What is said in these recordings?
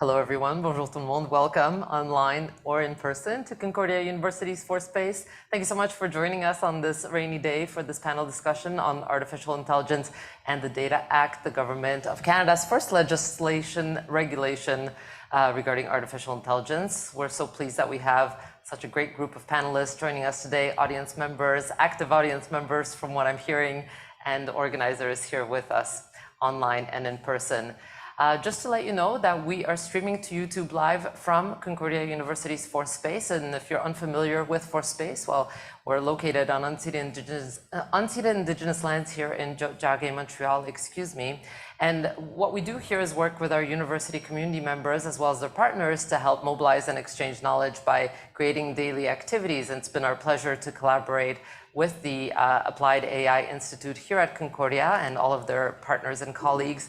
Hello everyone, bonjour tout le monde. Welcome online or in person to Concordia University's ForSpace. Thank you so much for joining us on this rainy day for this panel discussion on artificial intelligence and the Data Act, the Government of Canada's first legislation regulation regarding artificial intelligence. We're so pleased that we have such a great group of panelists joining us today, audience members, active audience members from what I'm hearing, and organizers here with us online and in person. Just to let you know that we are streaming to YouTube live from Concordia University's ForSpace, and if you're unfamiliar with ForSpace, well, we're located on unceded Indigenous lands here in Jagé, Montreal, and what we do here is work with our university community members as well as their partners to help mobilize and exchange knowledge by creating daily activities, and it's been our pleasure to collaborate with the Applied AI Institute here at Concordia and all of their partners and colleagues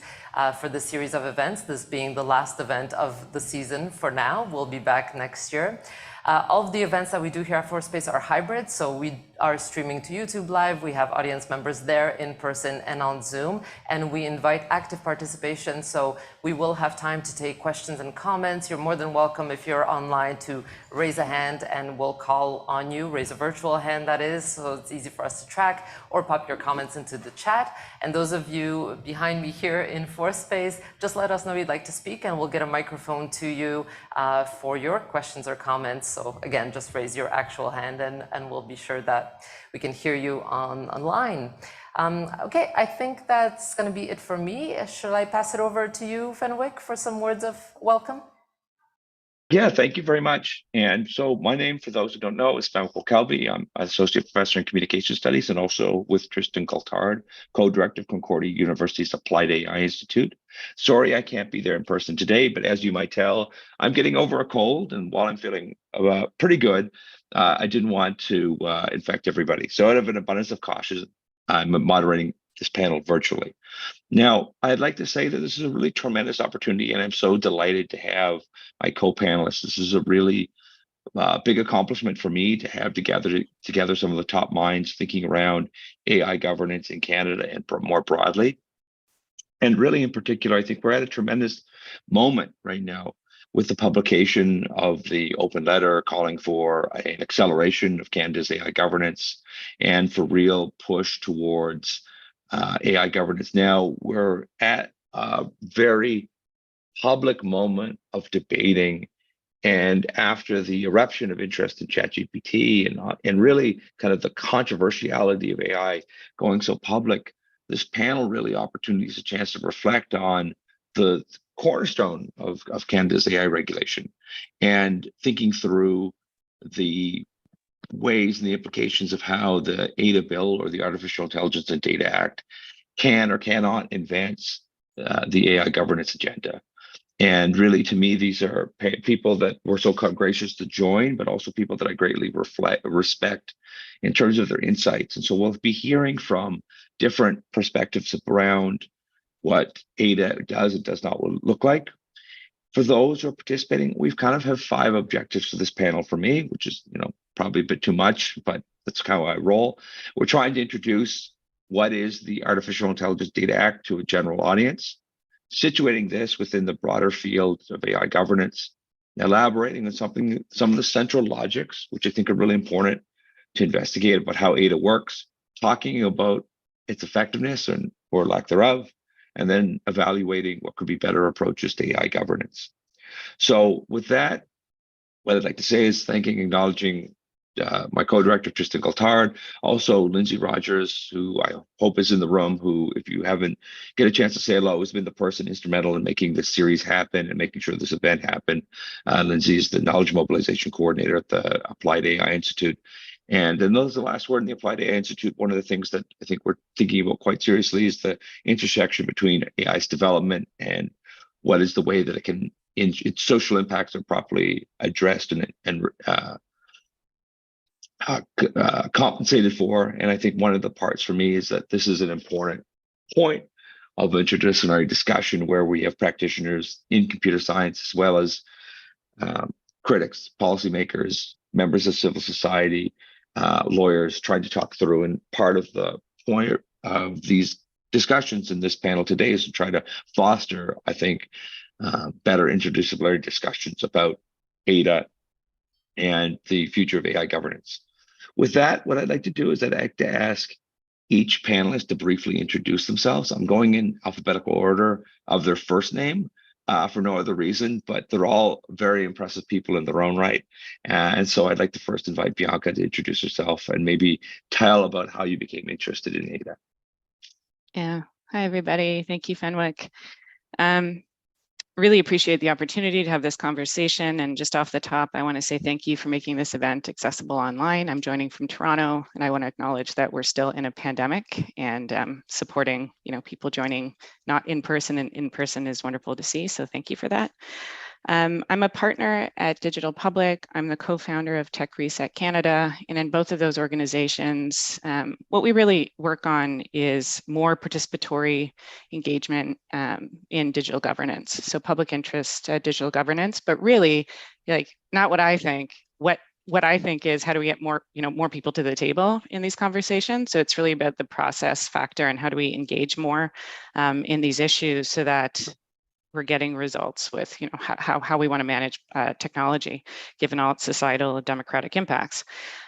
for this series of events, this being the last event of the season for now. We'll be back next year. All of the events that we do here at ForSpace are hybrid, so we are streaming to YouTube live. We have audience members there in person and on Zoom, and we invite active participation, so we will have time to take questions and comments. You're more than welcome, if you're online, to raise a hand and we'll call on you, raise a virtual hand that is, so it's easy for us to track, or pop your comments into the chat. And those of you behind me here in ForSpace, just let us know you'd like to speak and we'll get a microphone to you for your questions or comments. So again, just raise your actual hand and we'll be sure that we can hear you online. Okay, I think that's going to be it for me. Should I pass it over to you, Fenwick, for some words of welcome? Yeah, thank you very much. And so my name, for those who don't know, is Fenwick O'Kelvy. I'm an associate professor in communication studies and also with Tristan Coulthard, co-director of Concordia University's Applied AI Institute. Sorry, I can't be there in person today, but as you might tell, I'm getting over a cold, and while I'm feeling pretty good, I didn't want to infect everybody. So out of an abundance of caution, I'm moderating this panel virtually. Now, I'd like to say that this is a really tremendous opportunity, and I'm so delighted to have my co-panelists. This is a really big accomplishment for me to have together some of the top minds thinking around AI governance in Canada and more broadly. And really, in particular, I think we're at a tremendous moment right now with the publication of the open letter calling for an acceleration of Canada's AI governance and for real push towards AI governance. Now we're at a very public moment of debating, and after the eruption of interest in ChatGPT and really kind of the controversiality of AI going so public, this panel really opportunities a chance to reflect on the cornerstone of Canada's AI regulation and thinking through the ways and the implications of how the AIDA bill, or the Artificial Intelligence and Data Act, can or cannot advance the AI governance agenda. And really, to me, these are people that were so gracious to join, but also people that I greatly respect in terms of their insights. And so we'll be hearing from different perspectives around what AIDA does and does not look like. For those who are participating, we've kind of have 5 objectives for this panel for me, which is, probably a bit too much, but that's how I roll. We're trying to introduce what is the Artificial Intelligence Data Act to a general audience, situating this within the broader field of AI governance, elaborating on some of the central logics, which I think are really important to investigate about how AIDA works, talking about its effectiveness or lack thereof, and then evaluating what could be better approaches to AI governance. So with that, what I'd like to say is acknowledging my co-director, Tristan Coulthard, also Lindsay Rogers, who I hope is in the room, who, if you haven't get a chance to say hello, has been the person instrumental in making this series happen and making sure this event happened. Lindsay is the Knowledge Mobilization Coordinator at the Applied AI Institute. And then those are the last word in the Applied AI Institute. One of the things that I think we're thinking about quite seriously is the intersection between AI's development and what is the way that its social impacts are properly addressed and compensated for. And I think one of the parts for me is that this is an important point of interdisciplinary discussion where we have practitioners in computer science as well as critics, policymakers, members of civil society, lawyers trying to talk through. And part of the point of these discussions in this panel today is to try to foster, I think, better interdisciplinary discussions about AIDA and the future of AI governance. With that, what I'd like to do is I'd like to ask each panelist to briefly introduce themselves. I'm going in alphabetical order of their first name for no other reason, but they're all very impressive people in their own right. And so I'd like to first invite Bianca to introduce herself and maybe tell about how you became interested in AIDA. Yeah. Hi, everybody. Thank you, Fenwick. Really appreciate the opportunity to have this conversation. And just off the top, I want to say thank you for making this event accessible online. I'm joining from Toronto, and I want to acknowledge that we're still in a pandemic, and supporting, people joining not in person and in person is wonderful to see. So thank you for that. I'm a partner at Digital Public. I'm the co-founder of Tech Reset Canada. And in both of those organizations, what we really work on is more participatory engagement in digital governance. So public interest digital governance, but really not what I think, what I think is how do we get more people to the table in these conversations. So it's really about the process factor and how do we engage more in these issues so that we're getting results with how we want to manage technology, given all its societal and democratic impacts.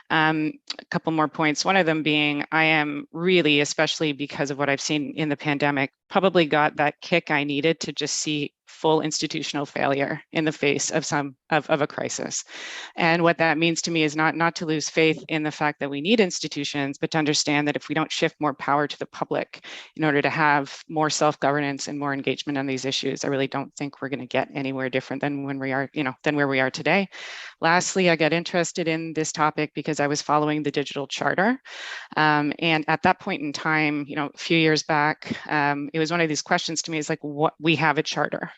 A couple more points. One of them being, I am really, especially because of what I've seen in the pandemic, probably got that kick I needed to just see full institutional failure in the face of a crisis. And what that means to me is not to lose faith in the fact that we need institutions, but to understand that if we don't shift more power to the public in order to have more self-governance and more engagement on these issues, I really don't think we're going to get anywhere different than when we are, than where we are today. Lastly, I got interested in this topic because I was following the digital charter. And at that point in time, a few years back, it was one of these questions to me, is like, what, we have a charter.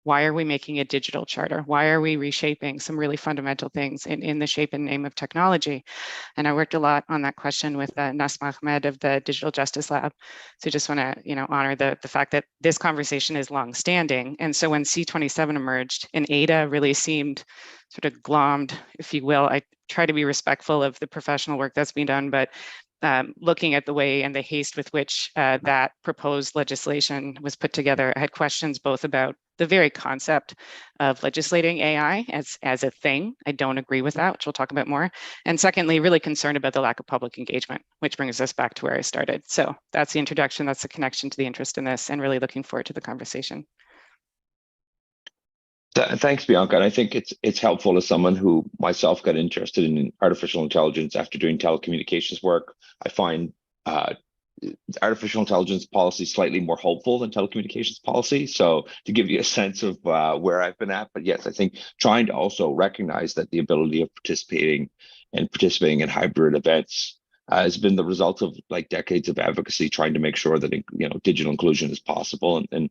Why are we making a digital charter? Why are we reshaping some really fundamental things in the shape and name of technology? And I worked a lot on that question with Nasma Ahmed of the Digital Justice Lab. So just want to, honor the fact that this conversation is longstanding. And so when C27 emerged and AIDA really seemed sort of glommed, if you will, I try to be respectful of the professional work that's being done, but looking at the way and the haste with which that proposed legislation was put together, I had questions both about the very concept of legislating AI as a thing. I don't agree with that, which we'll talk about more. And secondly, really concerned about the lack of public engagement, which brings us back to where I started. So that's the introduction, that's the connection to the interest in this, and really looking forward to the conversation. Thanks, Bianca. And I think it's helpful as someone who myself got interested in artificial intelligence after doing telecommunications work. I find artificial intelligence policy slightly more hopeful than telecommunications policy. So to give you a sense of where I've been at, but yes, I think trying to also recognize that the ability of participating in hybrid events has been the result of like decades of advocacy, trying to make sure that digital inclusion is possible, and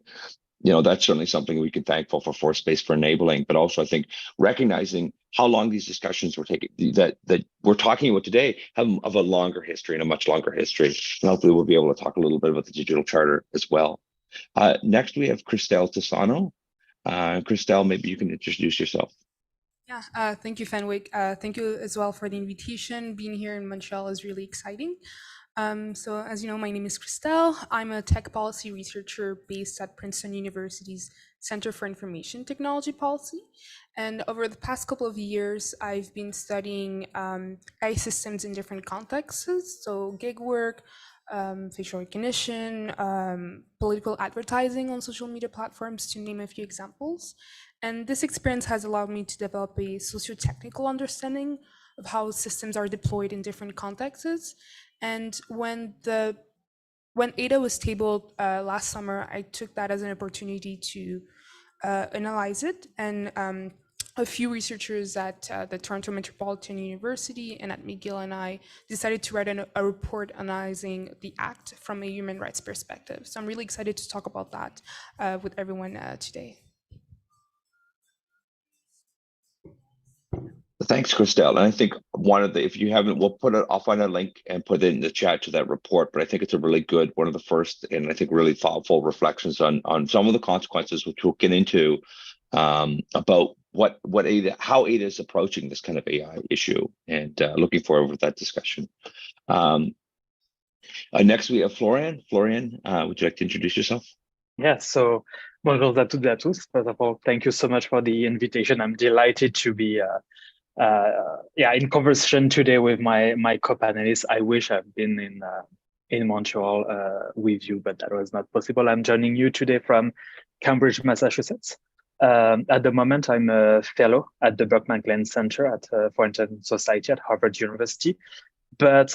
that's certainly something we can thankful for Force-Space for enabling, but also I think recognizing how long these discussions were taking, that we're talking about today, have of a longer history and a much longer history. And hopefully we'll be able to talk a little bit about the digital charter as well. Next, we have Christelle Tisano. Christelle, maybe you can introduce yourself. Yeah, thank you, Fenwick. Thank you as well for the invitation. Being here in Montreal is really exciting. So as you know, my name is Christelle. I'm a tech policy researcher based at Princeton University's Center for Information Technology Policy. And over the past couple of years, I've been studying AI systems in different contexts. So gig work, facial recognition, political advertising on social media platforms, to name a few examples. And this experience has allowed me to develop a socio-technical understanding of how systems are deployed in different contexts. And when AIDA was tabled last summer, I took that as an opportunity to analyze it. And a few researchers at the Toronto Metropolitan University and at McGill and I decided to write a report analyzing the Act from a human rights perspective. So I'm really excited to talk about that with everyone today. Thanks, Christelle. And I think if you haven't, I'll find a link and put it in the chat to that report. But I think it's a really good, one of the first, and I think really thoughtful reflections on some of the consequences, which we'll get into about how AIDA is approaching this kind of AI issue, and looking forward to that discussion. Next, we have Florian. Florian, would you like to introduce yourself? Yeah, so Bonjour à toutes et à tous. First of all, thank you so much for the invitation. I'm delighted to be in conversation today with my co-panelists. I wish I've been in Montreal with you, but that was not possible. I'm joining you today from Cambridge, Massachusetts. At the moment, I'm a fellow at the Berkman Klein Center for International Society at Harvard University. But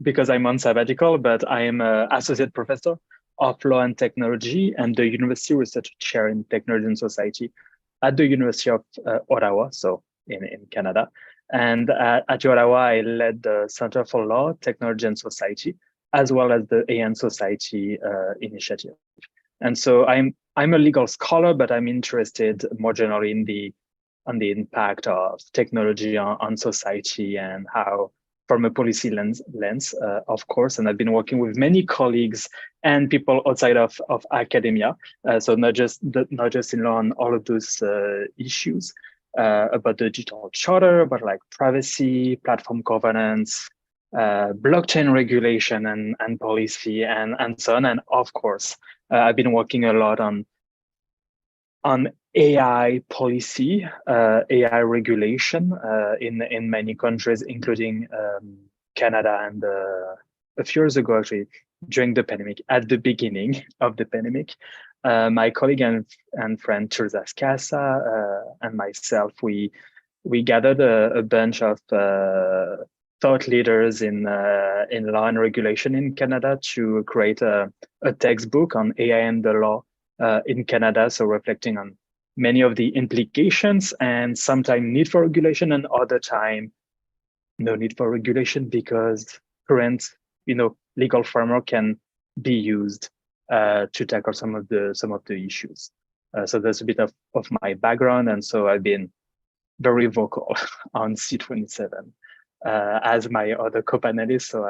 because I'm on sabbatical, but I am an associate professor of law and technology and the University Research Chair in Technology and Society at the University of Ottawa, so in Canada. And at Ottawa, I led the Center for Law, Technology and Society, as well as the AN Society initiative. And so I'm a legal scholar, but I'm interested more generally on the impact of technology on society and how, from a policy lens, of course. And I've been working with many colleagues and people outside of academia. So not just in law on all of those issues about the digital charter, about like privacy, platform governance, blockchain regulation and policy and so on. And of course, I've been working a lot on AI policy, AI regulation in many countries, including Canada, and a few years ago, actually, during the pandemic, at the beginning of the pandemic, my colleague and friend Teresa Scassa and myself, we gathered a bunch of thought leaders in law and regulation in Canada to create a textbook on AI and the law in Canada, so reflecting on many of the implications and sometimes need for regulation, and other time no need for regulation because current legal framework can be used to tackle some of the issues. So that's a bit of my background, and so I've been very vocal on C27 as my other co-panelists. So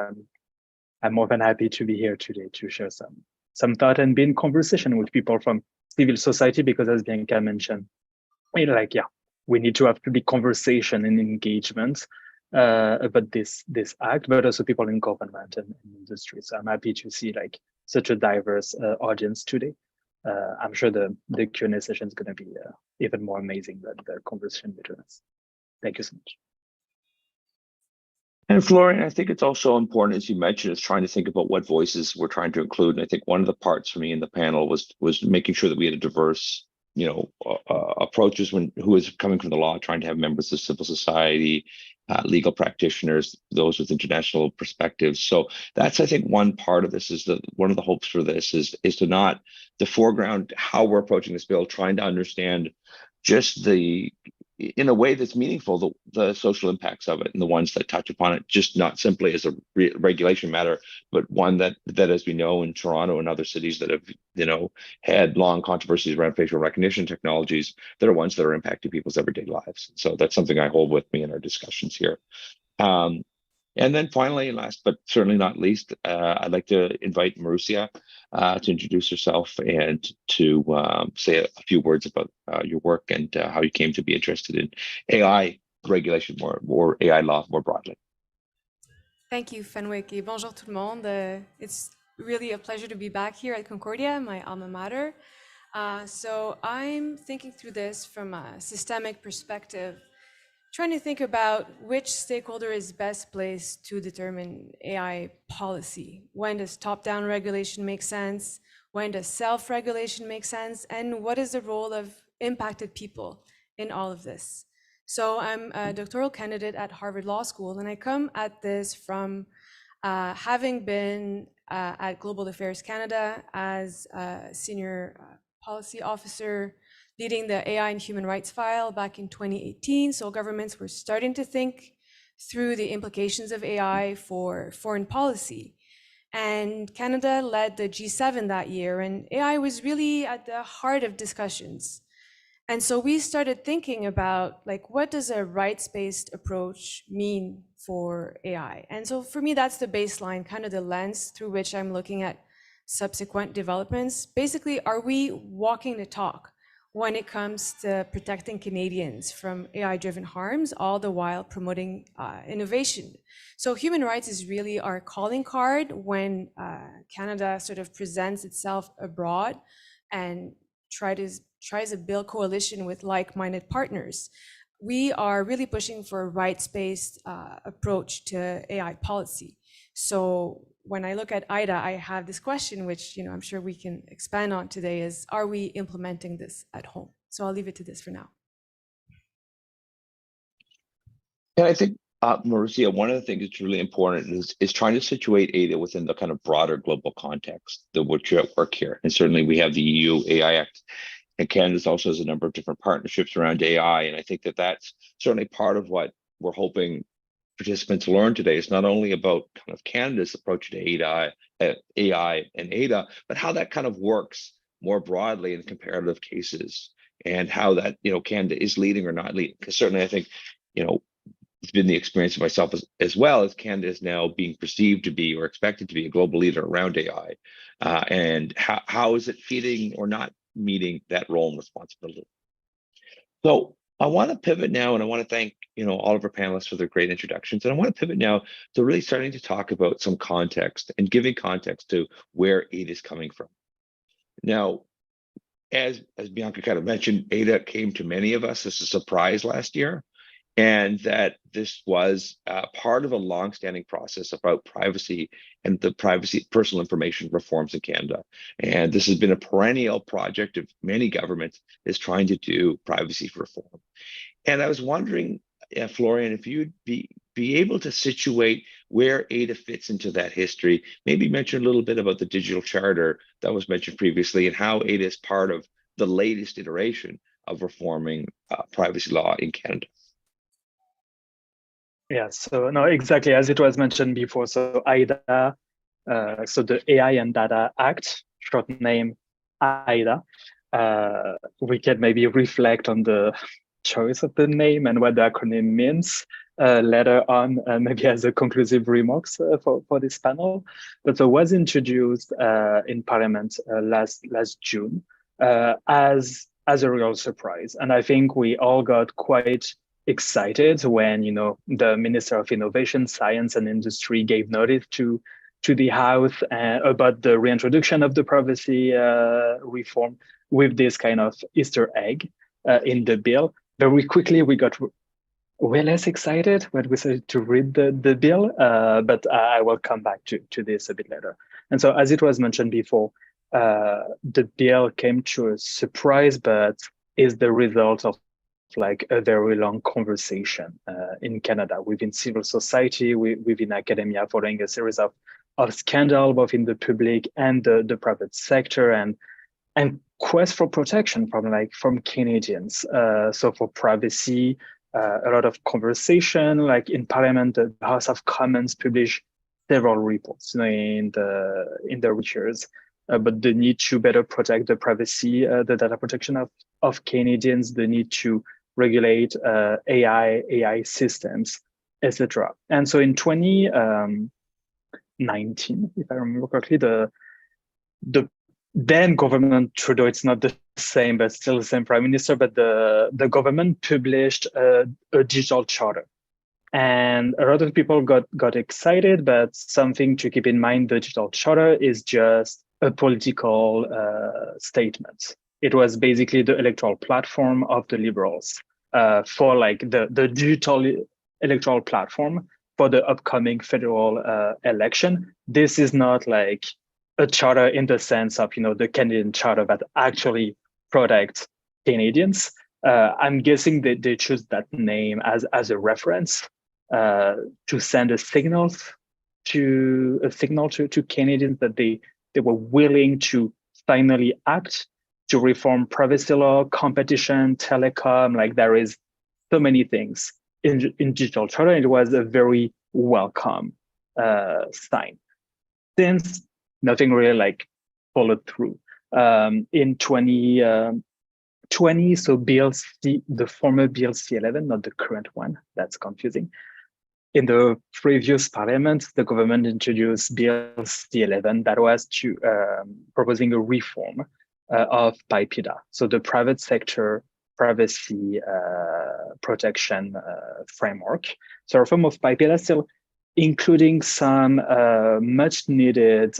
I'm more than happy to be here today to share some thought and be in conversation with people from civil society, because as Bianca mentioned, we need to have to be conversation and engagement about this act, but also people in government and industry. So I'm happy to see like such a diverse audience today. I'm sure the Q&A session is going to be even more amazing than the conversation between us. Thank you so much. And Florian, I think it's also important, as you mentioned, is trying to think about what voices we're trying to include. And I think one of the parts for me in the panel was making sure that we had a diverse, approaches who is coming from the law, trying to have members of civil society, legal practitioners, those with international perspectives. So that's, I think, one part of this is that one of the hopes for this is to foreground how we're approaching this bill, trying to understand just in a way that's meaningful, the social impacts of it and the ones that touch upon it, just not simply as a regulation matter, but one that, as we know in Toronto and other cities that have, had long controversies around facial recognition technologies, that are ones that are impacting people's everyday lives. So that's something I hold with me in our discussions here. And then finally, last but certainly not least, I'd like to invite Marussia to introduce herself and to say a few words about your work and how you came to be interested in AI regulation or AI law more broadly. Thank you, Fenwick. Et bonjour tout le monde. It's really a pleasure to be back here at Concordia, my alma mater. So I'm thinking through this from a systemic perspective, trying to think about which stakeholder is best placed to determine AI policy. When does top-down regulation make sense? When does self-regulation make sense? And what is the role of impacted people in all of this? So I'm a doctoral candidate at Harvard Law School, and I come at this from having been at Global Affairs Canada as a senior policy officer, leading the AI and human rights file back in 2018. So governments were starting to think through the implications of AI for foreign policy. And Canada led the G7 that year, and AI was really at the heart of discussions. And so we started thinking about, like, what does a rights-based approach mean for AI? And so for me, that's the baseline, kind of the lens through which I'm looking at subsequent developments. Basically, are we walking the talk when it comes to protecting Canadians from AI-driven harms, all the while promoting innovation? So human rights is really our calling card when Canada sort of presents itself abroad and tries to build coalition with like-minded partners. We are really pushing for a rights-based approach to AI policy. So when I look at AIDA, I have this question, which I'm sure we can expand on today, is are we implementing this at home? So I'll leave it to this for now. And I think, Mauricia, one of the things that's really important is trying to situate AIDA within the kind of broader global context that which are at work here. And certainly we have the EU AI Act, and Canada also has a number of different partnerships around AI. And I think that that's certainly part of what we're hoping participants learn today. Is not only about kind of Canada's approach to AI and AIDA, but how that kind of works more broadly in comparative cases, and how that Canada is leading or not leading. Because certainly I think it's been the experience of myself as well as Canada is now being perceived to be or expected to be a global leader around AI, and how is it feeding or not meeting that role and responsibility. So I want to pivot now, and I want to thank all of our panelists for their great introductions. And I want to pivot now to really starting to talk about some context and giving context to where AIDA is coming from. Now, as Bianca kind of mentioned, AIDA came to many of us as a surprise last year, and that this was part of a long-standing process about privacy and the personal information reforms in Canada. And this has been a perennial project of many governments is trying to do privacy reform. And I was wondering, Florian, if you'd be able to situate where AIDA fits into that history, maybe mention a little bit about the digital charter that was mentioned previously and how AIDA is part of the latest iteration of reforming privacy law in Canada. Yeah, so no, exactly as it was mentioned before. So AIDA, so the AI and Data Act, short name AIDA. We can maybe reflect on the choice of the name and what the acronym means later on, maybe as a conclusive remarks for this panel. But it was introduced in Parliament last June as a real surprise, and I think we all got quite excited when the Minister of Innovation, Science and Industry gave notice to the House about the reintroduction of the privacy reform with this kind of Easter egg in the bill. Very quickly, we got way less excited when we started to read the bill, but I will come back to this a bit later. And so, as it was mentioned before, the bill came to a surprise, but is the result of like a very long conversation in Canada within civil society, within academia, following a series of scandals both in the public and the private sector, and quest for protection from Canadians. So for privacy, a lot of conversation. Like in Parliament, the House of Commons published several reports in the years. But the need to better protect the privacy, the data protection of Canadians, the need to regulate AI systems, etc. And so in 2019, if I remember correctly, the then government, Trudeau, it's not the same, but still the same prime minister, but the government published a digital charter. And a lot of people got excited, but something to keep in mind, the digital charter is just a political statement. It was basically the electoral platform of the Liberals for like the digital electoral platform for the upcoming federal election. This is not like a charter in the sense of the Canadian charter that actually protects Canadians. I'm guessing that they choose that name as a reference to send a signal to Canadians that they were willing to finally act to reform privacy law, competition, telecom. Like there is so many things in digital charter. It was a very welcome sign. Since nothing really like followed through. In 2020, so the former Bill C11, not the current one, that's confusing. In the previous parliament, the government introduced Bill C11 that was proposing a reform of AIDA, so the private sector privacy protection framework. So reform of AIDA still including some much needed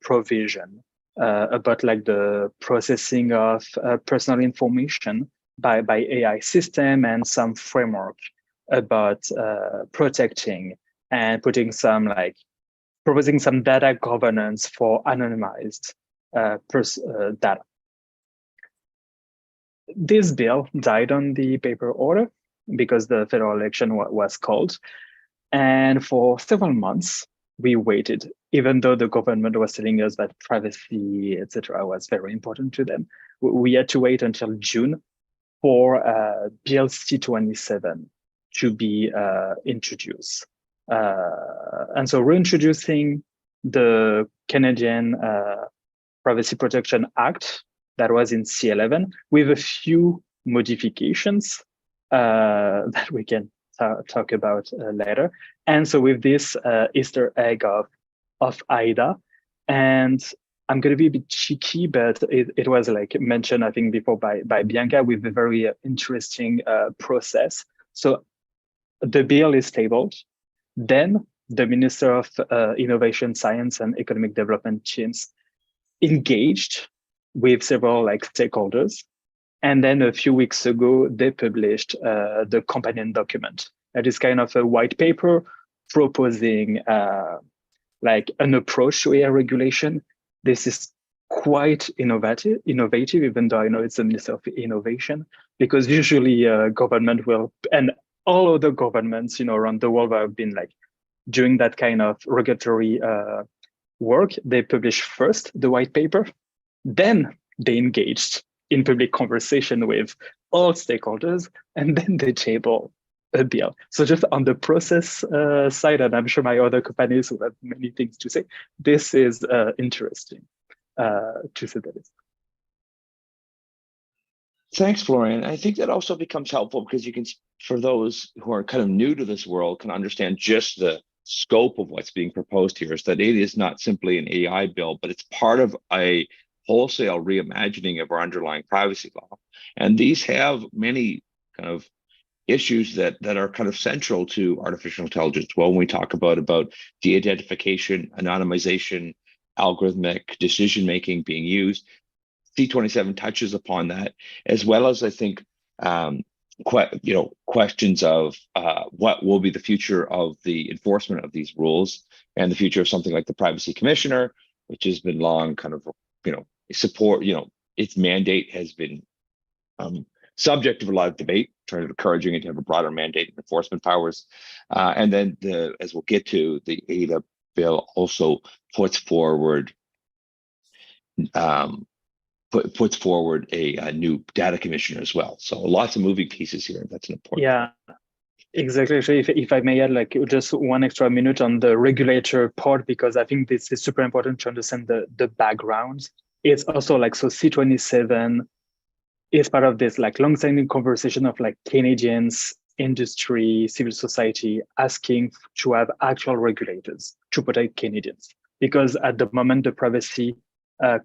provision about like the processing of personal information by AI system, and some framework about protecting and putting some like proposing some data governance for anonymized data. This bill died on the paper order because the federal election was called. And for several months, we waited, even though the government was telling us that privacy, etc., was very important to them. We had to wait until June for Bill C-27 to be introduced. And so reintroducing the Canadian Privacy Protection Act that was in C-11 with a few modifications that we can talk about later. And so with this Easter egg of AIDA, and I'm going to be a bit cheeky, but it was like mentioned, I think, before by Bianca, with a very interesting process. So the bill is tabled. Then the Minister of Innovation, Science, and Economic Development teams engaged with several like stakeholders. And then a few weeks ago, they published the companion document. That is kind of a white paper proposing like an approach to AI regulation. This is quite innovative, even though I know it's the Minister of Innovation, because usually government will, and all other governments, around the world have been like doing that kind of regulatory work. They publish first the white paper, then they engaged in public conversation with all stakeholders, and then they table a bill. So just on the process side, and I'm sure my other companies will have many things to say, this is interesting to say that. Thanks, Florian. I think that also becomes helpful because you can, for those who are kind of new to this world, can understand just the scope of what's being proposed here, is that it is not simply an AI bill, but it's part of a wholesale reimagining of our underlying privacy law. And these have many kind of issues that are kind of central to artificial intelligence. Well, when we talk about de-identification, anonymization, algorithmic decision-making being used, C-27 touches upon that, as well as, I think, questions of what will be the future of the enforcement of these rules, and the future of something like the Privacy Commissioner, which has been long kind of, support, its mandate has been subject to a lot of debate, trying to encouraging it to have a broader mandate and enforcement powers. And then, as we'll get to, the AIDA bill also puts forward puts forward a new data commissioner as well. So lots of moving pieces here. That's an important. Yeah, exactly. Actually, if I may add like just one extra minute on the regulator part, because I think this is super important to understand the background. It's also like, so C-27 is part of this like long-standing conversation of like Canadians, industry, civil society asking to have actual regulators to protect Canadians. Because at the moment, the Privacy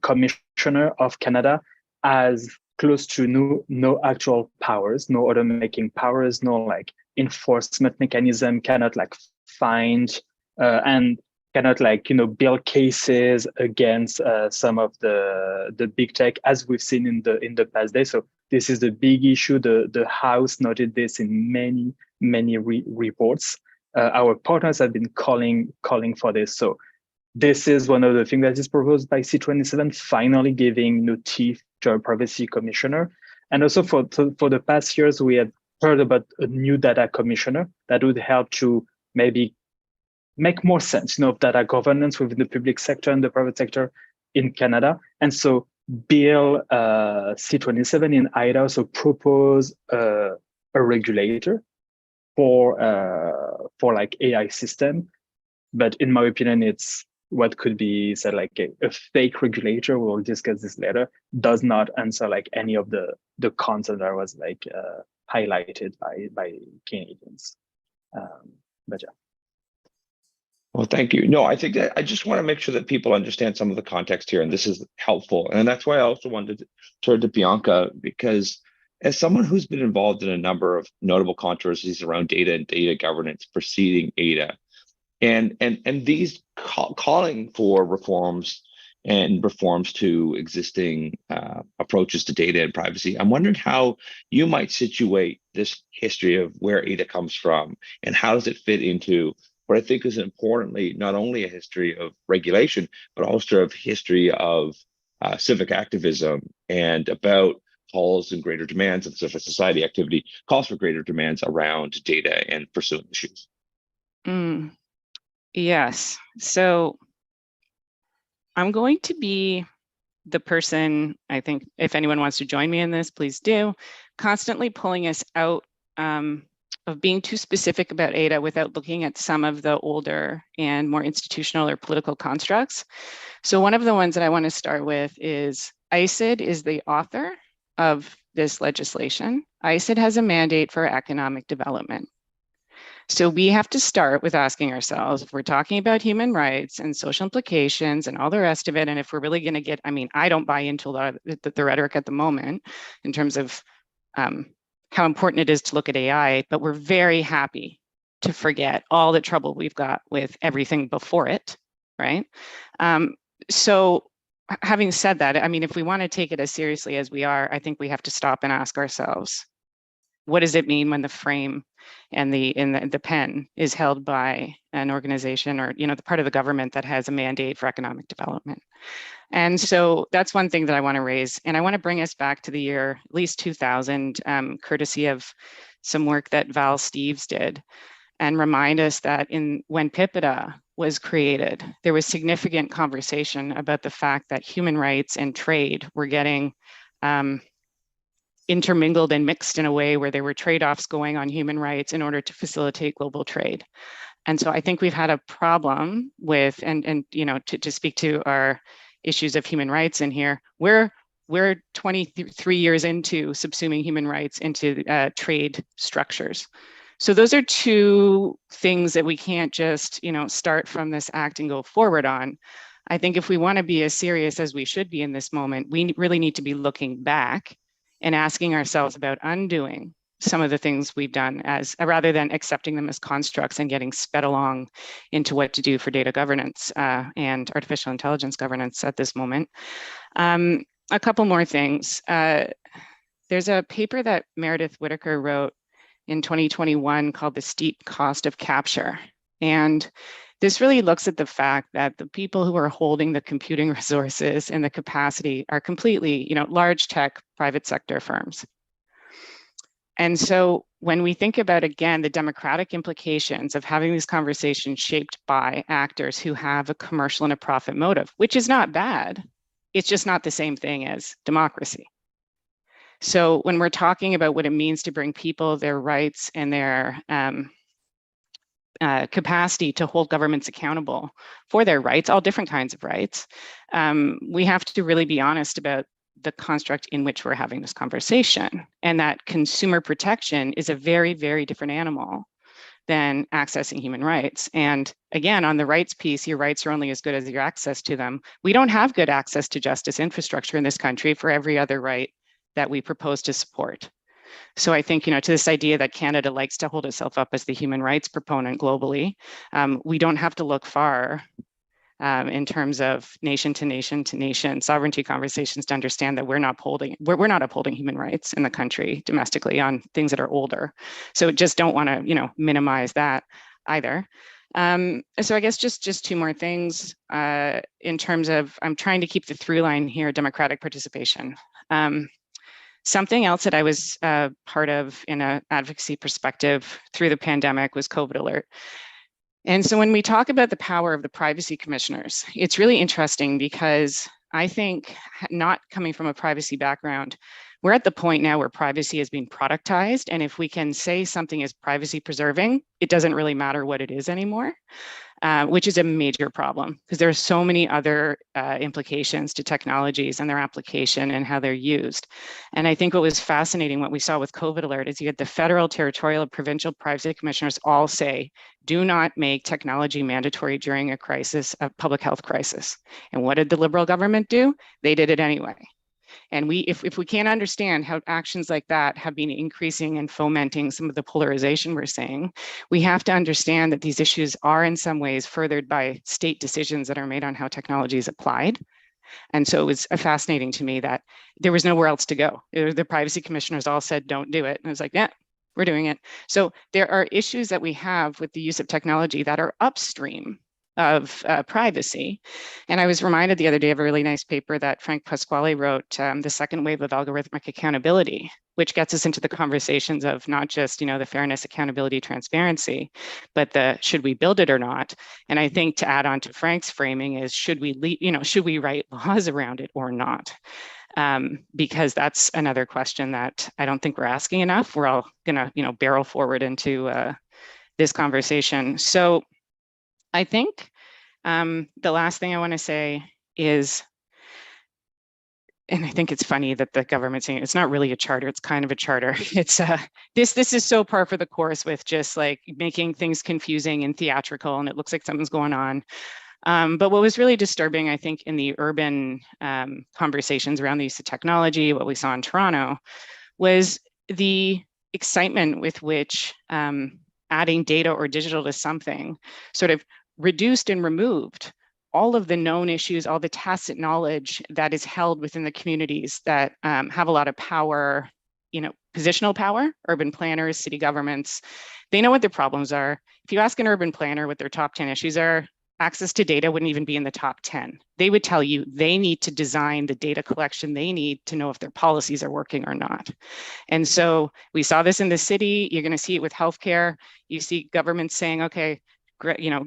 Commissioner of Canada has close to no actual powers, no order making powers, no like enforcement mechanism, cannot like find and cannot like build cases against some of the big tech, as we've seen in the past days. So this is the big issue. The House noted this in many reports. Our partners have been calling for this. So this is one of the things that is proposed by C-27, finally giving new teeth to our Privacy Commissioner. And also for the past years, we had heard about a new data commissioner that would help to maybe make more sense, of data governance within the public sector and the private sector in Canada. And so Bill C-27 in AIDA also propose a regulator for like AI system. But in my opinion, it's what could be said like a fake regulator. We'll discuss this later. Does not answer like any of the content that was like highlighted by Canadians. But yeah. Well, thank you. No, I think that I just want to make sure that people understand some of the context here, and this is helpful. And that's why I also wanted to turn to Bianca, because as someone who's been involved in a number of notable controversies around data and data governance preceding AIDA, and these calling for reforms and reforms to existing approaches to data and privacy. I'm wondering how you might situate this history of where AIDA comes from and how does it fit into what I think is importantly not only a history of regulation, but also a history of civic activism and about calls and greater demands of civil society activity, calls for greater demands around data and pursuing issues. Yes. So I'm going to be the person, I think, if anyone wants to join me in this, please do, constantly pulling us out of being too specific about AIDA without looking at some of the older and more institutional or political constructs. So one of the ones that I want to start with is ICID is the author of this legislation. ICID has a mandate for economic development. So we have to start with asking ourselves, if we're talking about human rights and social implications and all the rest of it, and if we're really going to get, I mean, I don't buy into the rhetoric at the moment in terms of how important it is to look at AI, but we're very happy to forget all the trouble we've got with everything before it, right? So having said that, I mean, if we want to take it as seriously as we are, I think we have to stop and ask ourselves, what does it mean when the frame and the pen is held by an organization or, you know, the part of the government that has a mandate for economic development? And so that's one thing that I want to raise. And I want to bring us back to the year, at least 2000, courtesy of some work that Val Steeves did, and remind us that when PIPEDA was created, there was significant conversation about the fact that human rights and trade were getting intermingled and mixed in a way where there were trade-offs going on human rights in order to facilitate global trade. And so I think we've had a problem with, and you know, to speak to our issues of human rights in here, we're 23 years into subsuming human rights into trade structures. So those are two things that we can't just, you know, start from this act and go forward on. I think if we want to be as serious as we should be in this moment, we really need to be looking back and asking ourselves about undoing some of the things we've done as rather than accepting them as constructs and getting sped along into what to do for data governance and artificial intelligence governance at this moment. A couple more things. There's a paper that Meredith Whitaker wrote in 2021 called The Steep Cost of Capture. And this really looks at the fact that the people who are holding the computing resources and the capacity are completely, you know, large tech, private sector firms. And so when we think about, again, the democratic implications of having these conversations shaped by actors who have a commercial and a profit motive, which is not bad, it's just not the same thing as democracy. So when we're talking about what it means to bring people their rights and their capacity to hold governments accountable for their rights, all different kinds of rights, we have to really be honest about the construct in which we're having this conversation, and that consumer protection is a very, very different animal than accessing human rights. And again, on the rights piece, your rights are only as good as your access to them. We don't have good access to justice infrastructure in this country for every other right that we propose to support. So I think, you know, to this idea that Canada likes to hold itself up as the human rights proponent globally, we don't have to look far in terms of nation to nation sovereignty conversations to understand that we're not upholding human rights in the country domestically on things that are older. So just don't want to, you know, minimize that either. So I guess just two more things in terms of, I'm trying to keep the through line here, democratic participation. Something else that I was part of in an advocacy perspective through the pandemic was COVID Alert. And so when we talk about the power of the privacy commissioners, it's really interesting because I think, not coming from a privacy background, we're at the point now where privacy is being productized. And if we can say something is privacy preserving, it doesn't really matter what it is anymore. Which is a major problem because there are so many other implications to technologies and their application and how they're used. And I think what was fascinating, what we saw with COVID Alert, is you had the federal, territorial, provincial privacy commissioners all say, do not make technology mandatory during a crisis, a public health crisis. And what did the Liberal government do? They did it anyway. And if we can't understand how actions like that have been increasing and fomenting some of the polarization we're seeing, we have to understand that these issues are in some ways furthered by state decisions that are made on how technology is applied, And so it was fascinating to me that there was nowhere else to go. The privacy commissioners all said, don't do it. And I was like, yeah, we're doing it. So there are issues that we have with the use of technology that are upstream of privacy. And I was reminded the other day of a really nice paper that Frank Pasquale wrote, The Second Wave of Algorithmic Accountability, which gets us into the conversations of not just, the fairness, accountability, transparency, but the should we build it or not? And I think to add on to Frank's framing is should we write laws around it or not? Because that's another question that I don't think we're asking enough. We're all gonna, barrel forward into this conversation. So I think the last thing I want to say is, and I think it's funny that the government's saying it's not really a charter, it's kind of a charter. It's this is so par for the course with just like making things confusing and theatrical, and it looks like something's going on. But what was really disturbing, I think, in the urban conversations around the use of technology, what we saw in Toronto, was the excitement with which adding data or digital to something sort of reduced and removed all of the known issues, all the tacit knowledge that is held within the communities that have a lot of power, positional power, urban planners, city governments. They know what their problems are. If you ask an urban planner what their top 10 issues are, access to data wouldn't even be in the top 10. They would tell you they need to design the data collection they need to know if their policies are working or not. And so we saw this in the city. You're going to see it with healthcare. You see governments saying, okay,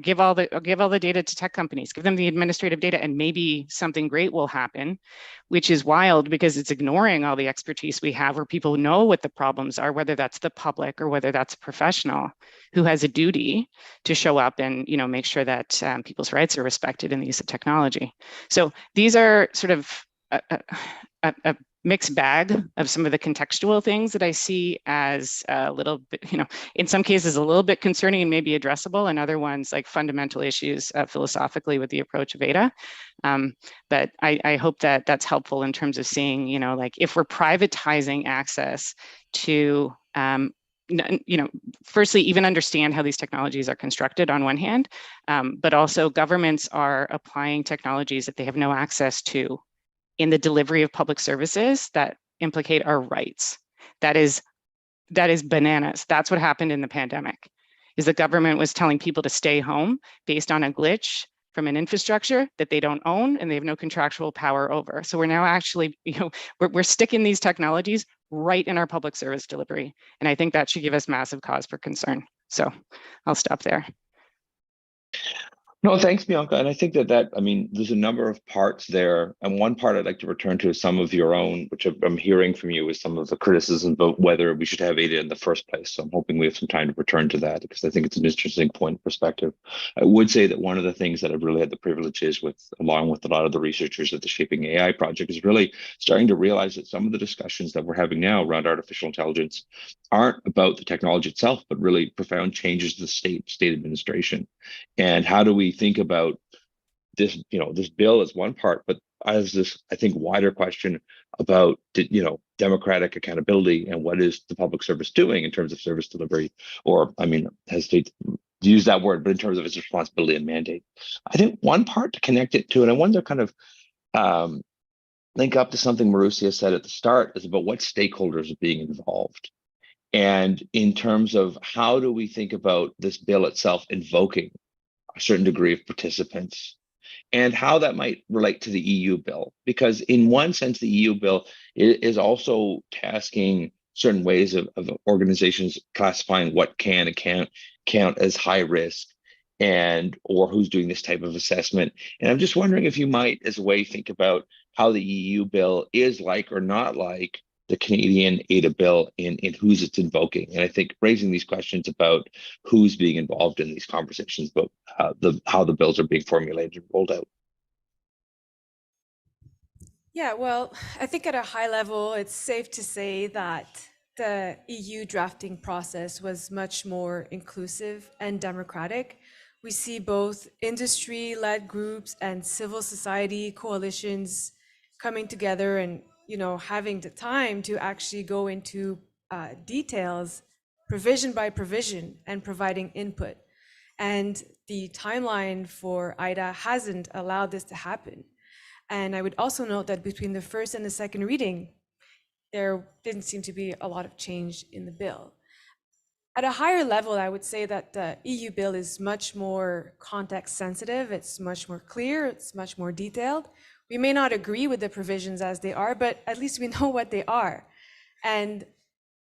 give all the data to tech companies, give them the administrative data, and maybe something great will happen, which is wild because it's ignoring all the expertise we have where people know what the problems are, whether that's the public or whether that's a professional who has a duty to show up and make sure that people's rights are respected in the use of technology. So these are sort of a mixed bag of some of the contextual things that I see as a little bit, in some cases a little bit concerning and maybe addressable, and other ones like fundamental issues philosophically with the approach of AIDA. But I hope that that's helpful in terms of seeing, like if we're privatizing access to, firstly, even understand how these technologies are constructed on one hand, but also governments are applying technologies that they have no access to in the delivery of public services that implicate our rights. That is bananas. That's what happened in the pandemic, is the government was telling people to stay home based on a glitch from an infrastructure that they don't own and they have no contractual power over. So we're now actually, we're sticking these technologies right in our public service delivery. And I think that should give us massive cause for concern. So I'll stop there. No, thanks, Bianca. And I think that there's a number of parts there. And one part I'd like to return to is some of your own, which I'm hearing from you, is some of the criticism about whether we should have AIDA in the first place. So I'm hoping we have some time to return to that because I think it's an interesting point of perspective. I would say that one of the things that I've really had the privilege is along with a lot of the researchers at the Shaping AI project, is really starting to realize that some of the discussions that we're having now around artificial intelligence aren't about the technology itself, but really profound changes to the state administration. And how do we think about this? This bill is one part, but as this, I think, wider question about democratic accountability and what is the public service doing in terms of service delivery, or hesitate to use that word, but in terms of its responsibility and mandate. I think one part to connect it to, and I wonder kind of link up to something Marussia said at the start, is about what stakeholders are being involved. And in terms of how do we think about this bill itself invoking a certain degree of participants, and how that might relate to the EU bill. Because in one sense, the EU bill is also tasking certain ways of organizations classifying what can and can't count as high risk, or who's doing this type of assessment. And I'm just wondering if you might, as a way, think about how the EU bill is like or not like the Canadian AIDA bill in who's it's invoking. And I think raising these questions about who's being involved in these conversations about how the bills are being formulated and rolled out. Yeah, well, I think at a high level, it's safe to say that the EU drafting process was much more inclusive and democratic. We see both industry-led groups and civil society coalitions coming together and having the time to actually go into details, provision by provision, and providing input. And the timeline for AIDA hasn't allowed this to happen. And I would also note that between the first and the second reading, there didn't seem to be a lot of change in the bill. At a higher level, I would say that the EU bill is much more context sensitive. It's much more clear. It's much more detailed. We may not agree with the provisions as they are, but at least we know what they are. And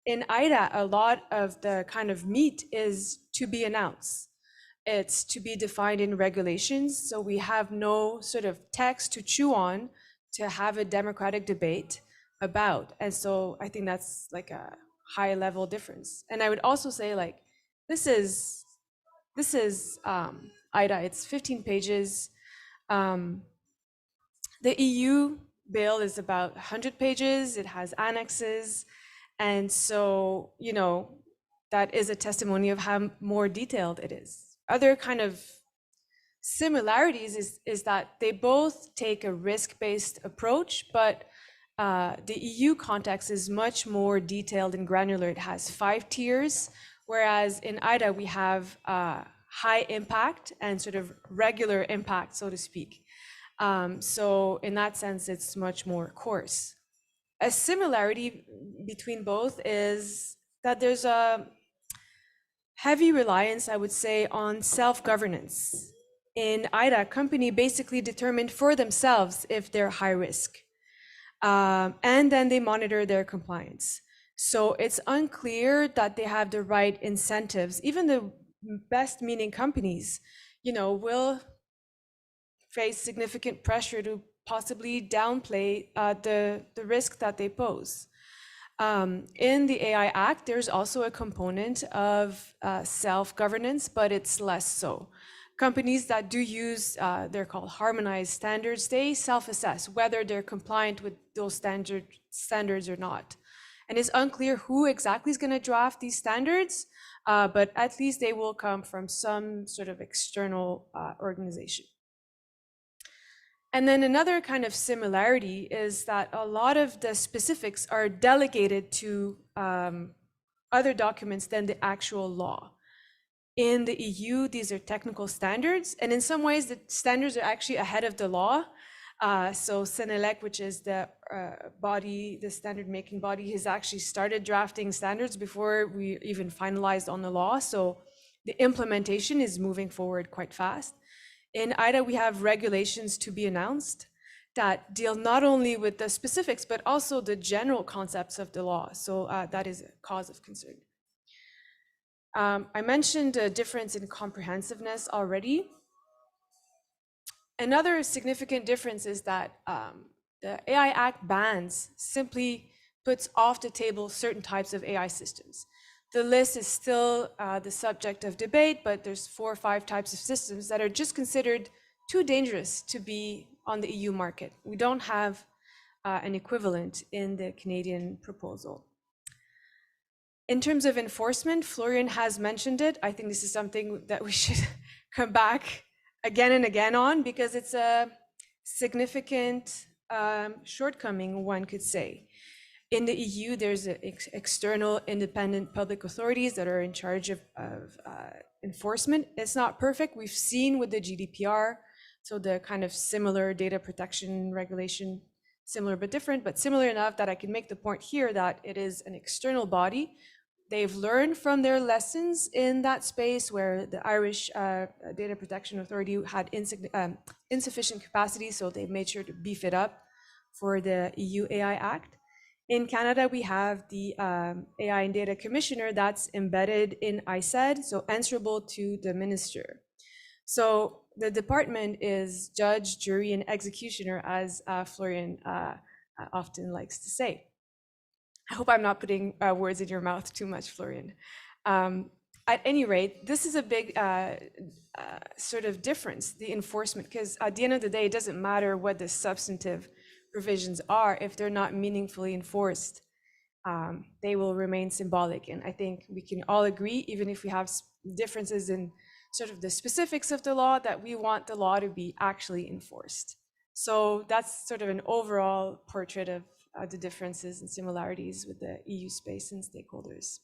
in AIDA, a lot of the kind of meat is to be announced. It's to be defined in regulations. So we have no sort of text to chew on to have a democratic debate about. And so I think that's like a high level difference. And I would also say like, this is AIDA, it's 15 pages. The EU bill is about 100 pages. It has annexes. And so, you know, that is a testimony of how more detailed it is. Other kind of similarities is that they both take a risk-based approach, but the EU context is much more detailed and granular. It has 5 tiers, whereas in AIDA we have high impact and sort of regular impact, so to speak. So in that sense, it's much more coarse. A similarity between both is that there's a heavy reliance, I would say, on self-governance. In AIDA, a company basically determined for themselves if they're high risk. And then they monitor their compliance. So it's unclear that they have the right incentives. Even the best meaning companies, you know, will face significant pressure to possibly downplay the risk that they pose. In the AI Act, there's also a component of self-governance, but it's less so. Companies that do use, they're called harmonized standards, they self-assess whether they're compliant with those standards or not. And it's unclear who exactly is going to draft these standards, but at least they will come from some sort of external organization. And then another kind of similarity is that a lot of the specifics are delegated to other documents than the actual law. In the EU, these are technical standards, and in some ways, the standards are actually ahead of the law. So Senelec, which is the body, the standard-making body, has actually started drafting standards before we even finalized on the law. So the implementation is moving forward quite fast. In AIDA, we have regulations to be announced that deal not only with the specifics, but also the general concepts of the law. So that is a cause of concern. I mentioned a difference in comprehensiveness already. Another significant difference is that the AI Act bans simply puts off the table certain types of AI systems. The list is still the subject of debate, but there's 4 or 5 types of systems that are just considered too dangerous to be on the EU market. We don't have an equivalent in the Canadian proposal. In terms of enforcement, Florian has mentioned it. I think this is something that we should come back again and again on, because it's a significant shortcoming, one could say. In the EU, there's external independent public authorities that are in charge of enforcement. It's not perfect. We've seen with the GDPR, so the kind of similar data protection regulation, similar but different, but similar enough that I can make the point here that it is an external body. They've learned from their lessons in that space where the Irish Data Protection Authority had insufficient capacity, so they made sure to beef it up for the EU AI Act. In Canada, we have the AI and Data Commissioner that's embedded in ISED, so answerable to the minister. So the department is judge, jury, and executioner, as Florian often likes to say. I hope I'm not putting words in your mouth too much, Florian. At any rate, this is a big sort of difference, the enforcement, because at the end of the day, it doesn't matter what the substantive provisions are if they're not meaningfully enforced. They will remain symbolic. And I think we can all agree, even if we have differences in sort of the specifics of the law, that we want the law to be actually enforced. So that's sort of an overall portrait of the differences and similarities with the EU space and stakeholders.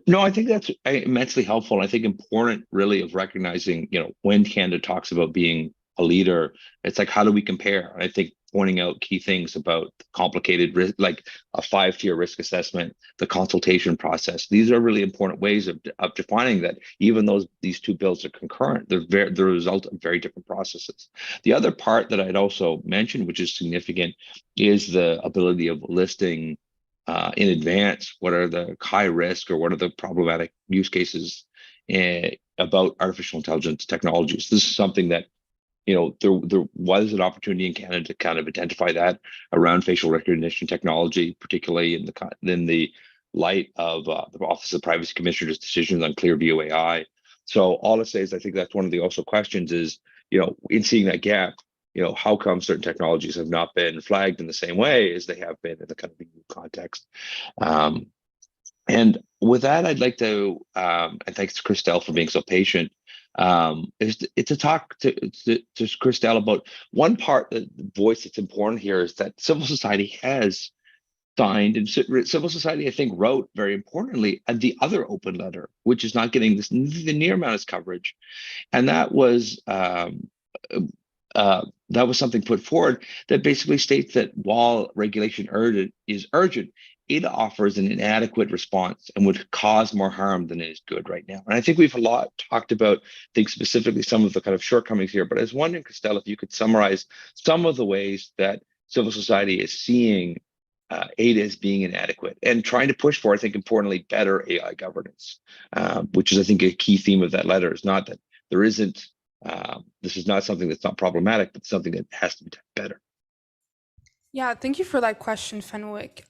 No, I think that's immensely helpful. And I think important really of recognizing, when Canada talks about being a leader, it's like, how do we compare? And I think pointing out key things about complicated risk, like a 5-tier risk assessment, the consultation process. These are really important ways of defining that even though these two bills are concurrent, they're the result of very different processes. The other part that I'd also mention, which is significant, is the ability of listing in advance what are the high risk or what are the problematic use cases about artificial intelligence technologies. This is something that, you know, there was an opportunity in Canada to kind of identify that around facial recognition technology, particularly in the light of the Office of Privacy Commissioner's decisions on Clearview AI. So all I say is I think that's one of the also questions is, you know, in seeing that gap, you know, how come certain technologies have not been flagged in the same way as they have been in the kind of EU context? And with that, I'd like to, and thanks to Christelle for being so patient, is to talk to Christelle about one part, the voice that's important here is that civil society has signed, and civil society, I think, wrote very importantly the other open letter, which is not getting the near amount of coverage, and that was something put forward that basically states that while regulation is urgent, it offers an inadequate response and would cause more harm than it is good right now. And I think we've a lot talked about, I think specifically some of the kind of shortcomings here, but I was wondering, Christelle, if you could summarize some of the ways that civil society is seeing AIDA as being inadequate and trying to push for, I think, importantly, better AI governance, which is, I think, a key theme of that letter. Is not that there isn't, this is not something that's not problematic, but something that has to be done better. Yeah, thank you for that question, Fenwick.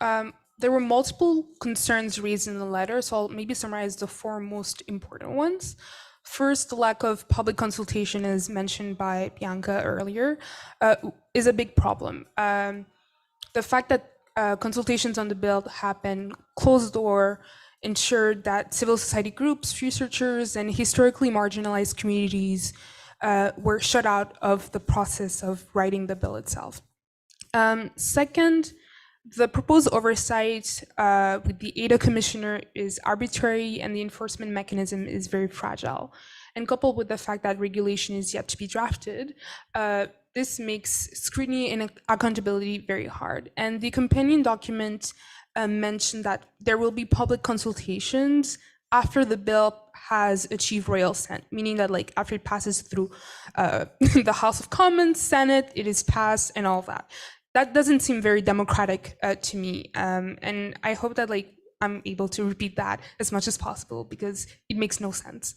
There were multiple concerns raised in the letter, so I'll maybe summarize the 4 most important ones. First, the lack of public consultation, as mentioned by Bianca earlier, is a big problem. The fact that consultations on the bill happen closed door ensured that civil society groups, researchers, and historically marginalized communities were shut out of the process of writing the bill itself. Second, the proposed oversight with the AIDA commissioner is arbitrary and the enforcement mechanism is very fragile. And coupled with the fact that regulation is yet to be drafted, this makes scrutiny and accountability very hard. And the companion document mentioned that there will be public consultations after the bill has achieved royal assent, meaning that like after it passes through the House of Commons, Senate, it is passed and all of that. That doesn't seem very democratic to me. And I hope that like I'm able to repeat that as much as possible because it makes no sense.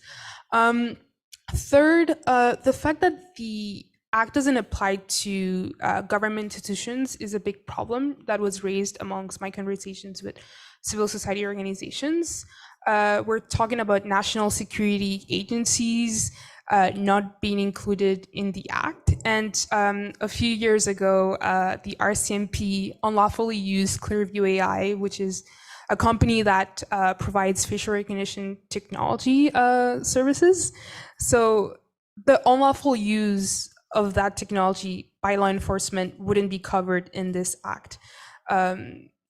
Third, the fact that the Act doesn't apply to government institutions is a big problem that was raised amongst my conversations with civil society organizations. We're talking about national security agencies not being included in the Act. And a few years ago, the RCMP unlawfully used Clearview AI, which is a company that provides facial recognition technology services. So the unlawful use of that technology by law enforcement wouldn't be covered in this Act.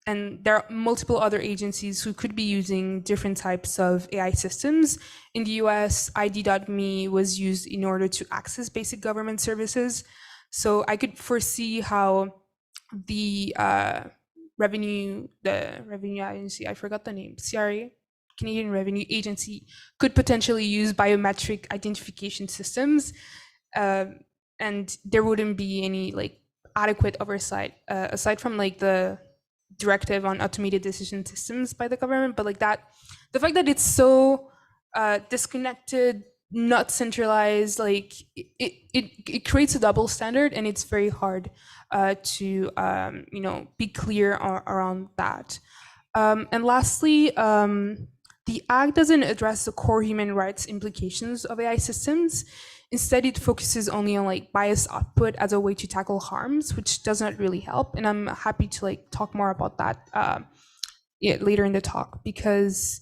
And there are multiple other agencies who could be using different types of AI systems. In the US, ID.me was used in order to access basic government services. So I could foresee how the revenue agency, I forgot the name, CRA, Canadian Revenue Agency, could potentially use biometric identification systems. And there wouldn't be any like adequate oversight aside from like the directive on automated decision systems by the government, but like that, the fact that it's so disconnected, not centralized, like it creates a double standard, and it's very hard to be clear around that. And lastly, the Act doesn't address the core human rights implications of AI systems. Instead, it focuses only on like bias output as a way to tackle harms, which does not really help. And I'm happy to like talk more about that later in the talk, because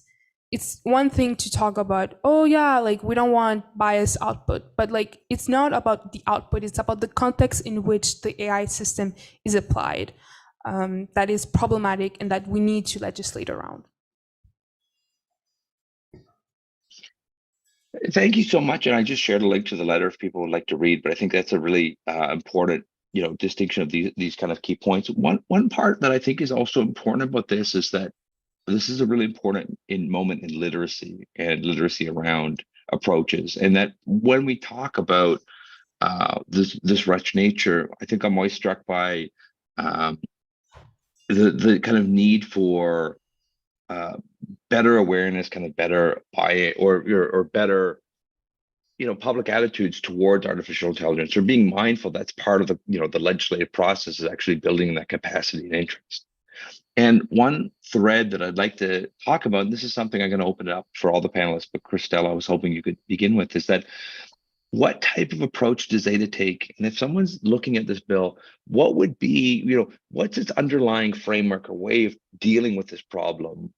it's one thing to talk about, oh yeah, like we don't want bias output, but like it's not about the output, it's about the context in which the AI system is applied that is problematic and that we need to legislate around. Thank you so much. And I just shared a link to the letter if people would like to read, but I think that's a really important, distinction of these kind of key points. One part that I think is also important about this is that this is a really important moment in literacy and literacy around approaches. And that when we talk about this rich nature, I think I'm always struck by the kind of need for better awareness, kind of better buy or better public attitudes towards artificial intelligence, or being mindful that's part of the legislative process is actually building that capacity and interest. And one thread that I'd like to talk about, and this is something I'm going to open it up for all the panelists, but Christelle, I was hoping you could begin with, is that what type of approach does AIDA take? And if someone's looking at this bill, what would be, what's its underlying framework or way of dealing with this problem?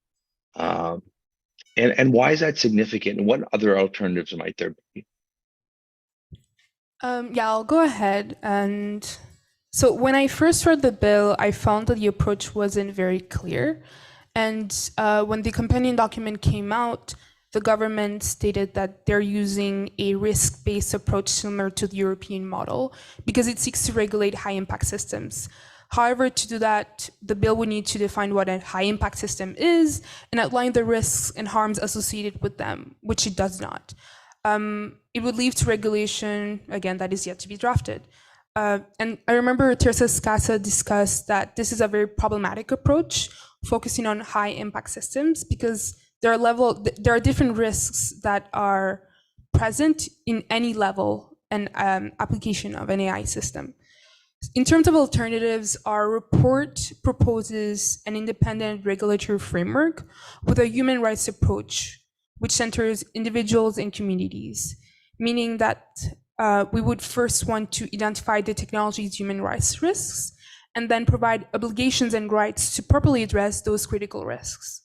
And why is that significant? And what other alternatives might there be? Yeah, I'll go ahead. And so when I first read the bill, I found that the approach wasn't very clear. And when the companion document came out, the government stated that they're using a risk-based approach similar to the European model because it seeks to regulate high-impact systems. However, to do that, the bill would need to define what a high-impact system is and outline the risks and harms associated with them, which it does not. It would leave to regulation, again, that is yet to be drafted. And I remember Teresa Scassa discussed that this is a very problematic approach, focusing on high-impact systems, because there are different risks that are present in any level and application of an AI system. In terms of alternatives, our report proposes an independent regulatory framework with a human rights approach, which centers individuals and communities, meaning that we would first want to identify the technology's human rights risks and then provide obligations and rights to properly address those critical risks.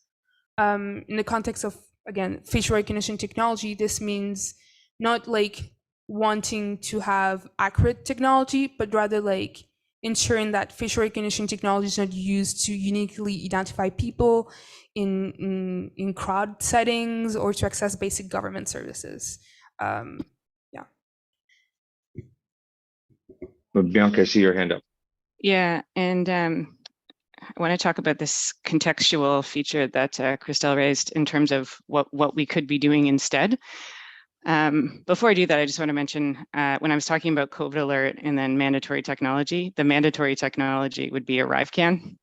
In the context of, again, facial recognition technology, this means not like wanting to have accurate technology, but rather like ensuring that facial recognition technology is not used to uniquely identify people in crowd settings or to access basic government services. Yeah. Bianca, I see your hand up. Yeah, and I want to talk about this contextual feature that Christelle raised in terms of what we could be doing instead. Before I do that, I just want to mention when I was talking about COVID alert and then mandatory technology, the mandatory technology would be ArriveCan.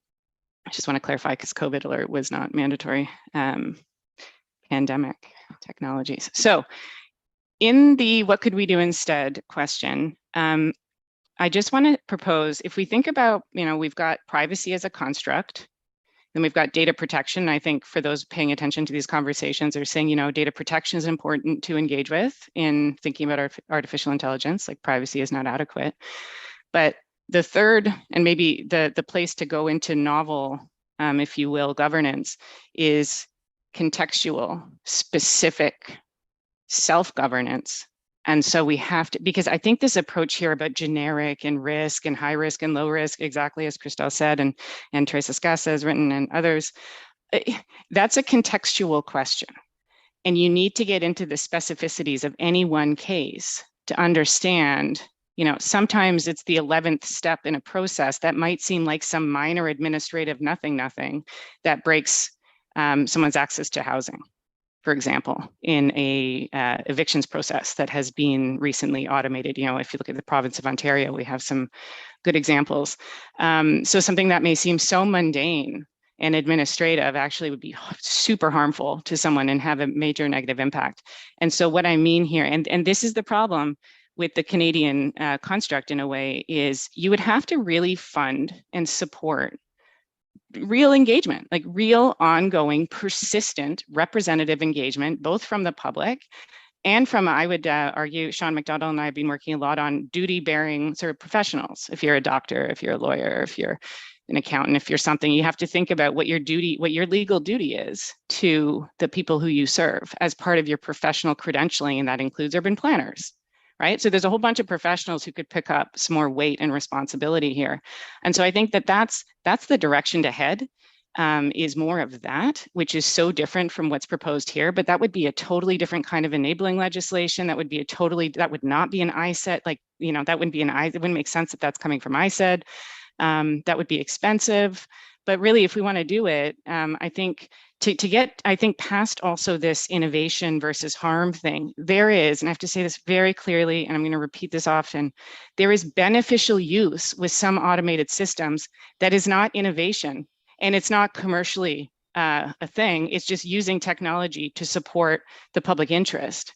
I just want to clarify because COVID alert was not mandatory pandemic technologies. So in the what could we do instead question, I just want to propose, if we think about, we've got privacy as a construct, then we've got data protection. I think for those paying attention to these conversations are saying, data protection is important to engage with in thinking about artificial intelligence, like privacy is not adequate. But the third, and maybe the place to go into novel, if you will, governance is contextual, specific self-governance. And so we have to, because I think this approach here about generic and risk and high risk and low risk, exactly as Christelle said, and Teresa Scassa has written and others, that's a contextual question. And you need to get into the specificities of any one case to understand, sometimes it's the 11th step in a process that might seem like some minor administrative nothing that breaks someone's access to housing. For example, in a evictions process that has been recently automated. If you look at the province of Ontario, we have some good examples. So something that may seem so mundane and administrative actually would be super harmful to someone and have a major negative impact. And so what I mean here, and this is the problem with the Canadian construct in a way, is you would have to really fund and support real engagement, like real ongoing, persistent, representative engagement, both from the public and from, I would argue, Sean McDonald and I have been working a lot on duty-bearing sort of professionals. If you're a doctor, if you're a lawyer, if you're an accountant, if you're something, you have to think about what your legal duty is to the people who you serve as part of your professional credentialing, and that includes urban planners. Right? So there's a whole bunch of professionals who could pick up some more weight and responsibility here. And so I think that that's the direction to head. is more of that, which is so different from what's proposed here. But that would be a totally different kind of enabling legislation. That would be that would not be an ISED, like, that wouldn't be an it wouldn't make sense if that's coming from ISED. That would be expensive. But really, if we want to do it, I think to get, past also this innovation versus harm thing, there is, and I have to say this very clearly, and I'm going to repeat this often, there is beneficial use with some automated systems that is not innovation, and it's not commercially a thing. It's just using technology to support the public interest.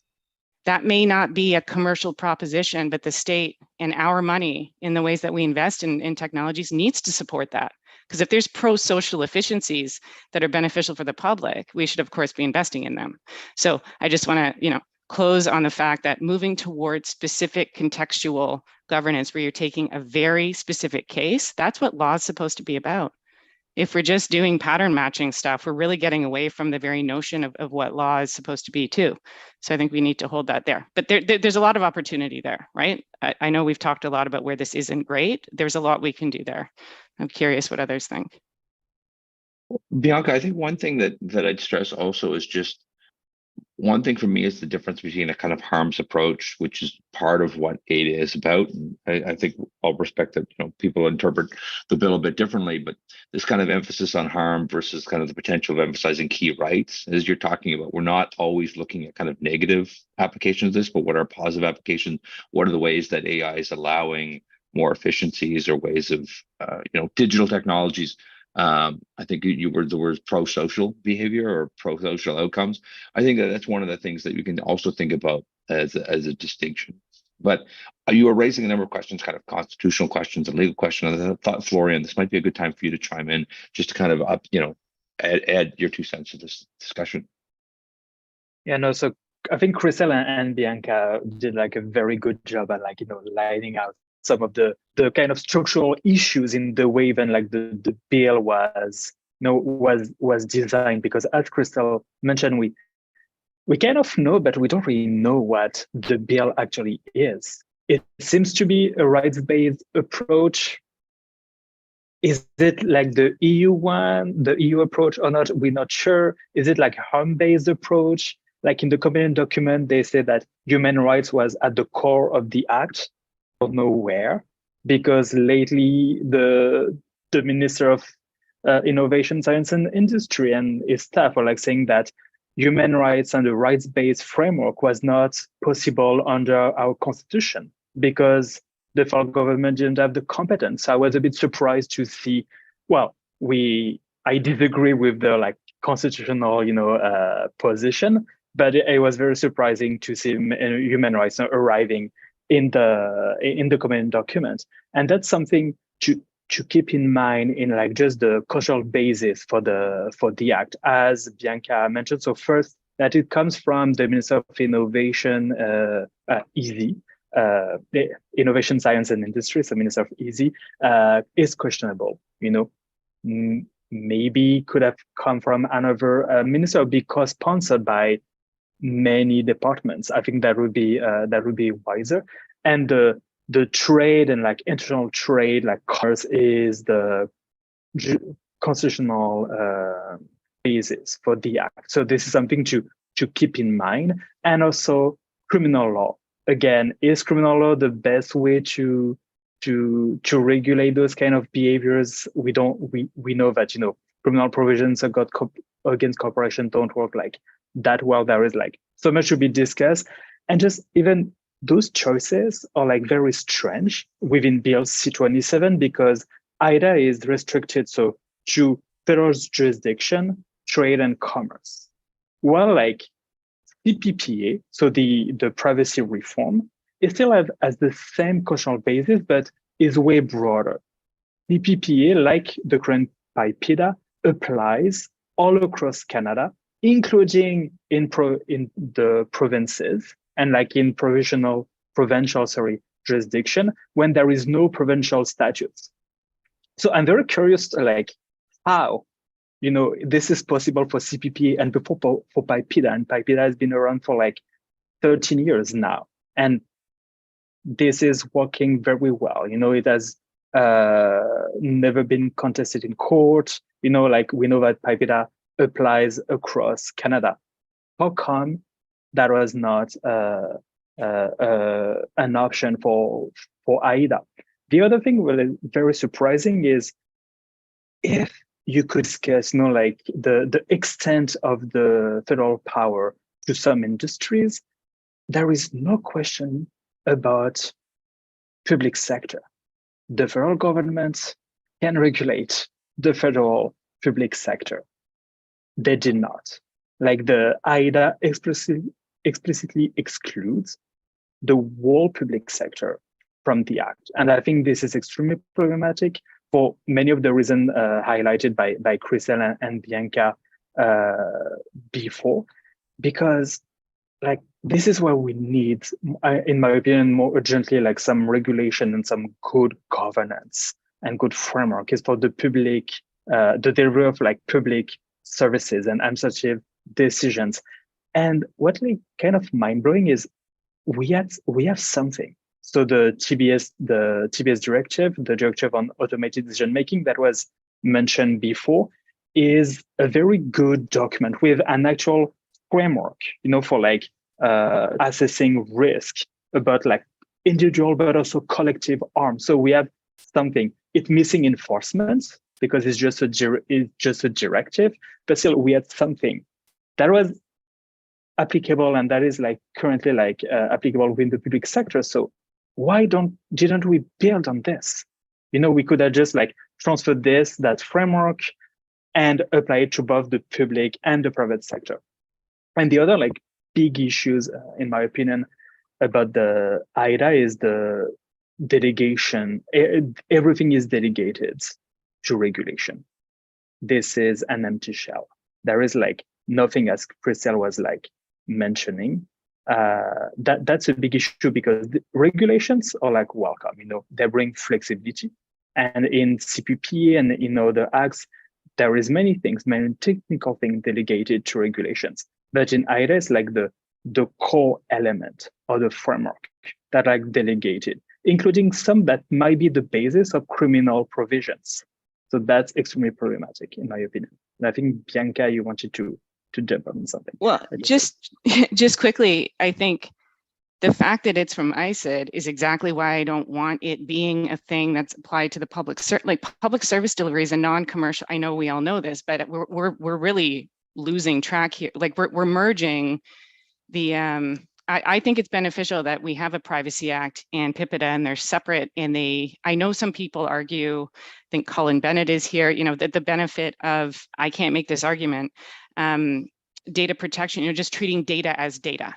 That may not be a commercial proposition, but the state and our money in the ways that we invest in technologies needs to support that. Because if there's pro-social efficiencies that are beneficial for the public, we should, of course, be investing in them. So I just want to, close on the fact that moving towards specific contextual governance where you're taking a very specific case, that's what law is supposed to be about. If we're just doing pattern matching stuff, we're really getting away from the very notion of what law is supposed to be too. So I think we need to hold that there. But there's a lot of opportunity there, right? I know we've talked a lot about where this isn't great. There's a lot we can do there. I'm curious what others think. Bianca, I think one thing that I'd stress also is just, one thing for me is the difference between a kind of harms approach, which is part of what AIDA is about. And I think I'll respect that, people interpret the bill a bit differently, but this kind of emphasis on harm versus kind of the potential of emphasizing key rights, as you're talking about, we're not always looking at kind of negative applications of this, but what are positive applications? What are the ways that AI is allowing more efficiencies or ways of, digital technologies? I think you were the words pro-social behavior or pro-social outcomes. I think that's one of the things that you can also think about as a distinction. But you were raising a number of questions, kind of constitutional questions and legal questions. And I thought, Florian, this might be a good time for you to chime in, just to kind of add your 2 cents to this discussion. Yeah, no, so I think Christelle and Bianca did like a very good job at lining out some of the kind of structural issues in the way even like the bill was designed, because as Christelle mentioned, we kind of know, but we don't really know what the bill actually is. It seems to be a rights-based approach. Is it like the EU one, the EU approach or not? We're not sure. Is it like a harm-based approach? Like in the Covenant document, they say that human rights was at the core of the act. Don't know where, because lately the Minister of Innovation, Science and Industry and his staff are like saying that human rights and the rights-based framework was not possible under our constitution because the federal government didn't have the competence. I was a bit surprised to see, well, I disagree with the constitutional, position, but it was very surprising to see human rights arriving in the Covenant document. And that's something to keep in mind in just the cultural basis for the act, as Bianca mentioned. So first, that it comes from the Minister of Innovation, EZ, Innovation, Science and Industry, so Minister of EZ, is questionable. Maybe could have come from another minister or be co-sponsored by many departments. I think that would be wiser. And the trade and international trade, commerce, is the constitutional basis for the act. So this is something to keep in mind. And also criminal law. Again, is criminal law the best way to regulate those kind of behaviors? We know that criminal provisions against corporation don't work that well. There is so much to be discussed, and just even those choices are very strange within Bill C-27, because AIDA is restricted to federal jurisdiction, trade and commerce. Well, CPPA, so the privacy reform, it still has the same constitutional basis, but is way broader. CPPA, like the current AIDA, applies all across Canada, including in the provinces and in provincial jurisdiction when there is no provincial statutes. So I'm very curious how this is possible for CPPA and before for AIDA, and AIDA has been around for 13 years now, and this is working very well. It has never been contested in court. Like we know that AIDA applies across Canada. How come that was not an option for AIDA? The other thing really very surprising is if you could discuss, like the extent of the federal power to some industries, there is no question about public sector. The federal government can regulate the federal public sector. They did not. Like the AIDA explicitly excludes the whole public sector from the act. And I think this is extremely problematic for many of the reasons highlighted by Christelle and Bianca before, because like this is where we need, in my opinion, more urgently, like some regulation and some good governance and good framework is for the public, the delivery of like public services and administrative decisions. And what like kind of mind blowing is we have something. So the TBS directive, the directive on automated decision making that was mentioned before, is a very good document with an actual framework, for like assessing risk about like individual but also collective harm. So we have something. It's missing enforcement because it's just a directive, but still we had something that was applicable and that is like currently like applicable within the public sector. So why didn't we build on this? We could have just like transferred that framework and apply it to both the public and the private sector. And the other like big issues, in my opinion, about the AIDA is the delegation. Everything is delegated to regulation. This is an empty shell. There is like nothing, as Christelle was like mentioning. That's a big issue because the regulations are like welcome. They bring flexibility, and in CPP and in other acts, there is many technical things delegated to regulations. But in AIDA, it's like the core element or the framework that are delegated, including some that might be the basis of criminal provisions. So that's extremely problematic, in my opinion. And I think, Bianca, you wanted to jump on something. Well, just quickly, I think the fact that it's from ICID is exactly why I don't want it being a thing that's applied to the public. Like public service delivery is a non-commercial. I know we all know this, but we're really losing track here. Like we're merging the. I think it's beneficial that we have a Privacy Act and PIPEDA, and they're separate. And I know some people argue. I think Colin Bennett is here. That the benefit of, I can't make this argument. Data protection. Just treating data as data.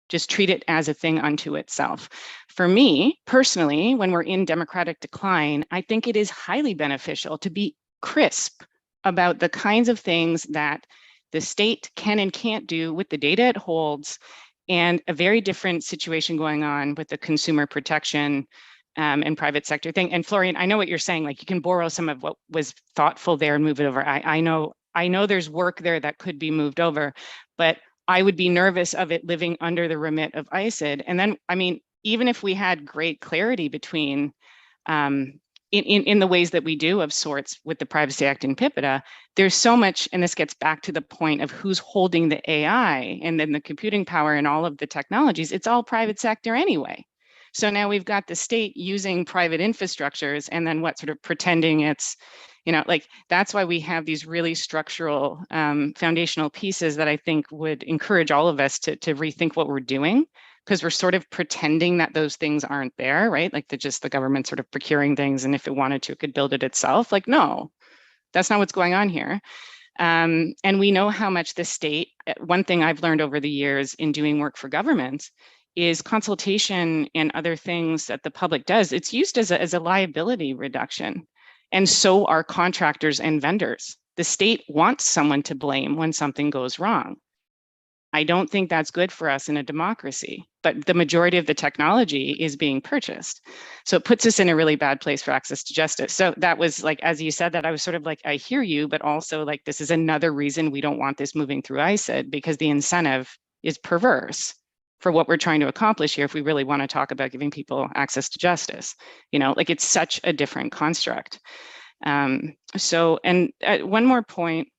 Just treat it as a thing unto itself. For me, personally, when we're in democratic decline, I think it is highly beneficial to be crisp about the kinds of things that the state can and can't do with the data it holds, and a very different situation going on with the consumer protection and private sector thing. And Florian, I know what you're saying, like you can borrow some of what was thoughtful there and move it over. I know there's work there that could be moved over, but I would be nervous of it living under the remit of ICID. And then, even if we had great clarity between in the ways that we do of sorts with the Privacy Act and PIPEDA, there's so much, and this gets back to the point of who's holding the AI and then the computing power and all of the technologies. It's all private sector anyway. So now we've got the state using private infrastructures and then sort of pretending it's, like that's why we have these really structural foundational pieces that I think would encourage all of us to rethink what we're doing, because we're sort of pretending that those things aren't there, right? Like the government sort of procuring things, and if it wanted to, it could build it itself. Like, no, that's not what's going on here. And we know how much the state, one thing I've learned over the years in doing work for government is consultation and other things that the public does. It's used as a liability reduction. And so are contractors and vendors. The state wants someone to blame when something goes wrong. I don't think that's good for us in a democracy, but the majority of the technology is being purchased. So it puts us in a really bad place for access to justice. So that was like, as you said that, I was sort of like, I hear you, but also like, this is another reason we don't want this moving through ICID, because the incentive is perverse for what we're trying to accomplish here if we really want to talk about giving people access to justice. Like it's such a different construct. And one more point,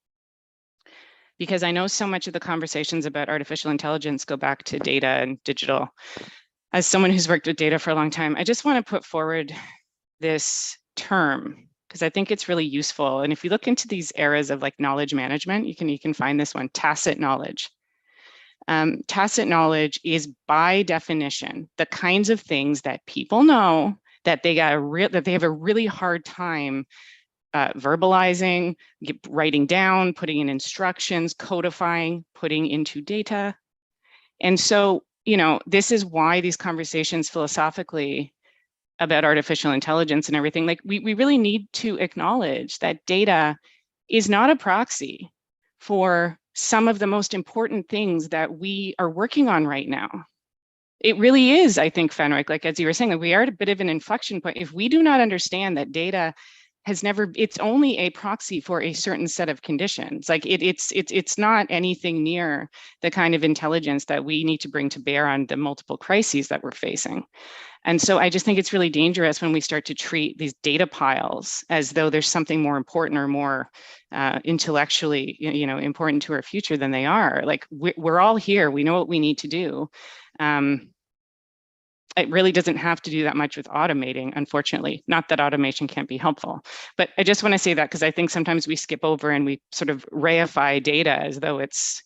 because I know so much of the conversations about artificial intelligence go back to data and digital. As someone who's worked with data for a long time, I just want to put forward this term because I think it's really useful. And if you look into these eras of like knowledge management, you can find this one, tacit knowledge. Tacit knowledge is by definition the kinds of things that people know that they have a really hard time verbalizing, writing down, putting in instructions, codifying, putting into data. And so, this is why these conversations philosophically about artificial intelligence and everything, like we really need to acknowledge that data is not a proxy for some of the most important things that we are working on right now. It really is, I think, Fenwick, like as you were saying, that we are at a bit of an inflection point. If we do not understand that data it's only a proxy for a certain set of conditions. Like it's not anything near the kind of intelligence that we need to bring to bear on the multiple crises that we're facing. And so I just think it's really dangerous when we start to treat these data piles as though there's something more important or more intellectually, important to our future than they are. Like we're all here. We know what we need to do. It really doesn't have to do that much with automating, unfortunately. Not that automation can't be helpful, but I just want to say that because I think sometimes we skip over and we sort of reify data as though it's,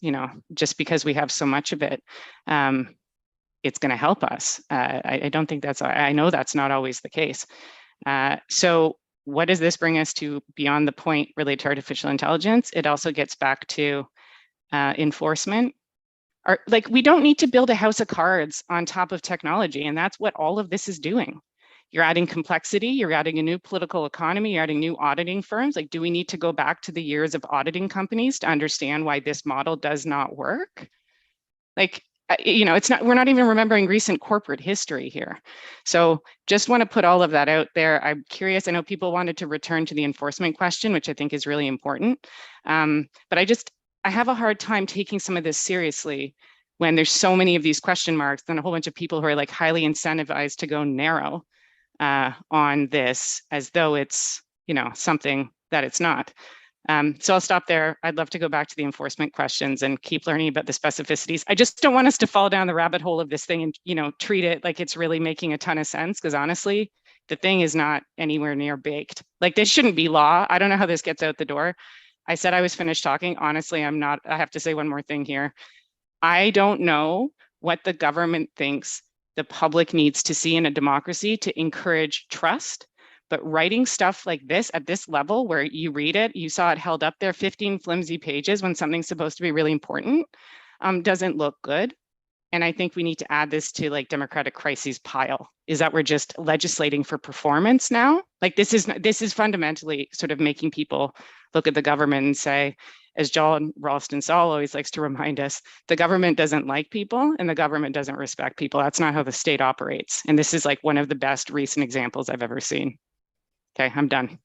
just because we have so much of it, it's going to help us. I don't think I know that's not always the case. So what does this bring us to beyond the point related to artificial intelligence? It also gets back to enforcement. Like we don't need to build a house of cards on top of technology. And that's what all of this is doing. You're adding complexity, you're adding a new political economy, you're adding new auditing firms. Like, do we need to go back to the years of auditing companies to understand why this model does not work? Like, we're not even remembering recent corporate history here. So just want to put all of that out there. I'm curious, I know people wanted to return to the enforcement question, which I think is really important. But I have a hard time taking some of this seriously when there's so many of these question marks and a whole bunch of people who are like highly incentivized to go narrow on this as though it's, something that it's not. So I'll stop there. I'd love to go back to the enforcement questions and keep learning about the specificities. I just don't want us to fall down the rabbit hole of this thing and, treat it like it's really making a ton of sense, because honestly, the thing is not anywhere near baked. Like, this shouldn't be law. I don't know how this gets out the door. I said I was finished talking. Honestly, I'm not. I have to say one more thing here. I don't know what the government thinks the public needs to see in a democracy to encourage trust. But writing stuff like this at this level where you read it, you saw it held up there, 15 flimsy pages when something's supposed to be really important, doesn't look good. And I think we need to add this to like democratic crises pile, is that we're just legislating for performance now. Like this is fundamentally sort of making people look at the government and say, as John Ralston Saul always likes to remind us, the government doesn't like people and the government doesn't respect people. That's not how the state operates. And this is like one of the best recent examples I've ever seen. Okay, I'm done.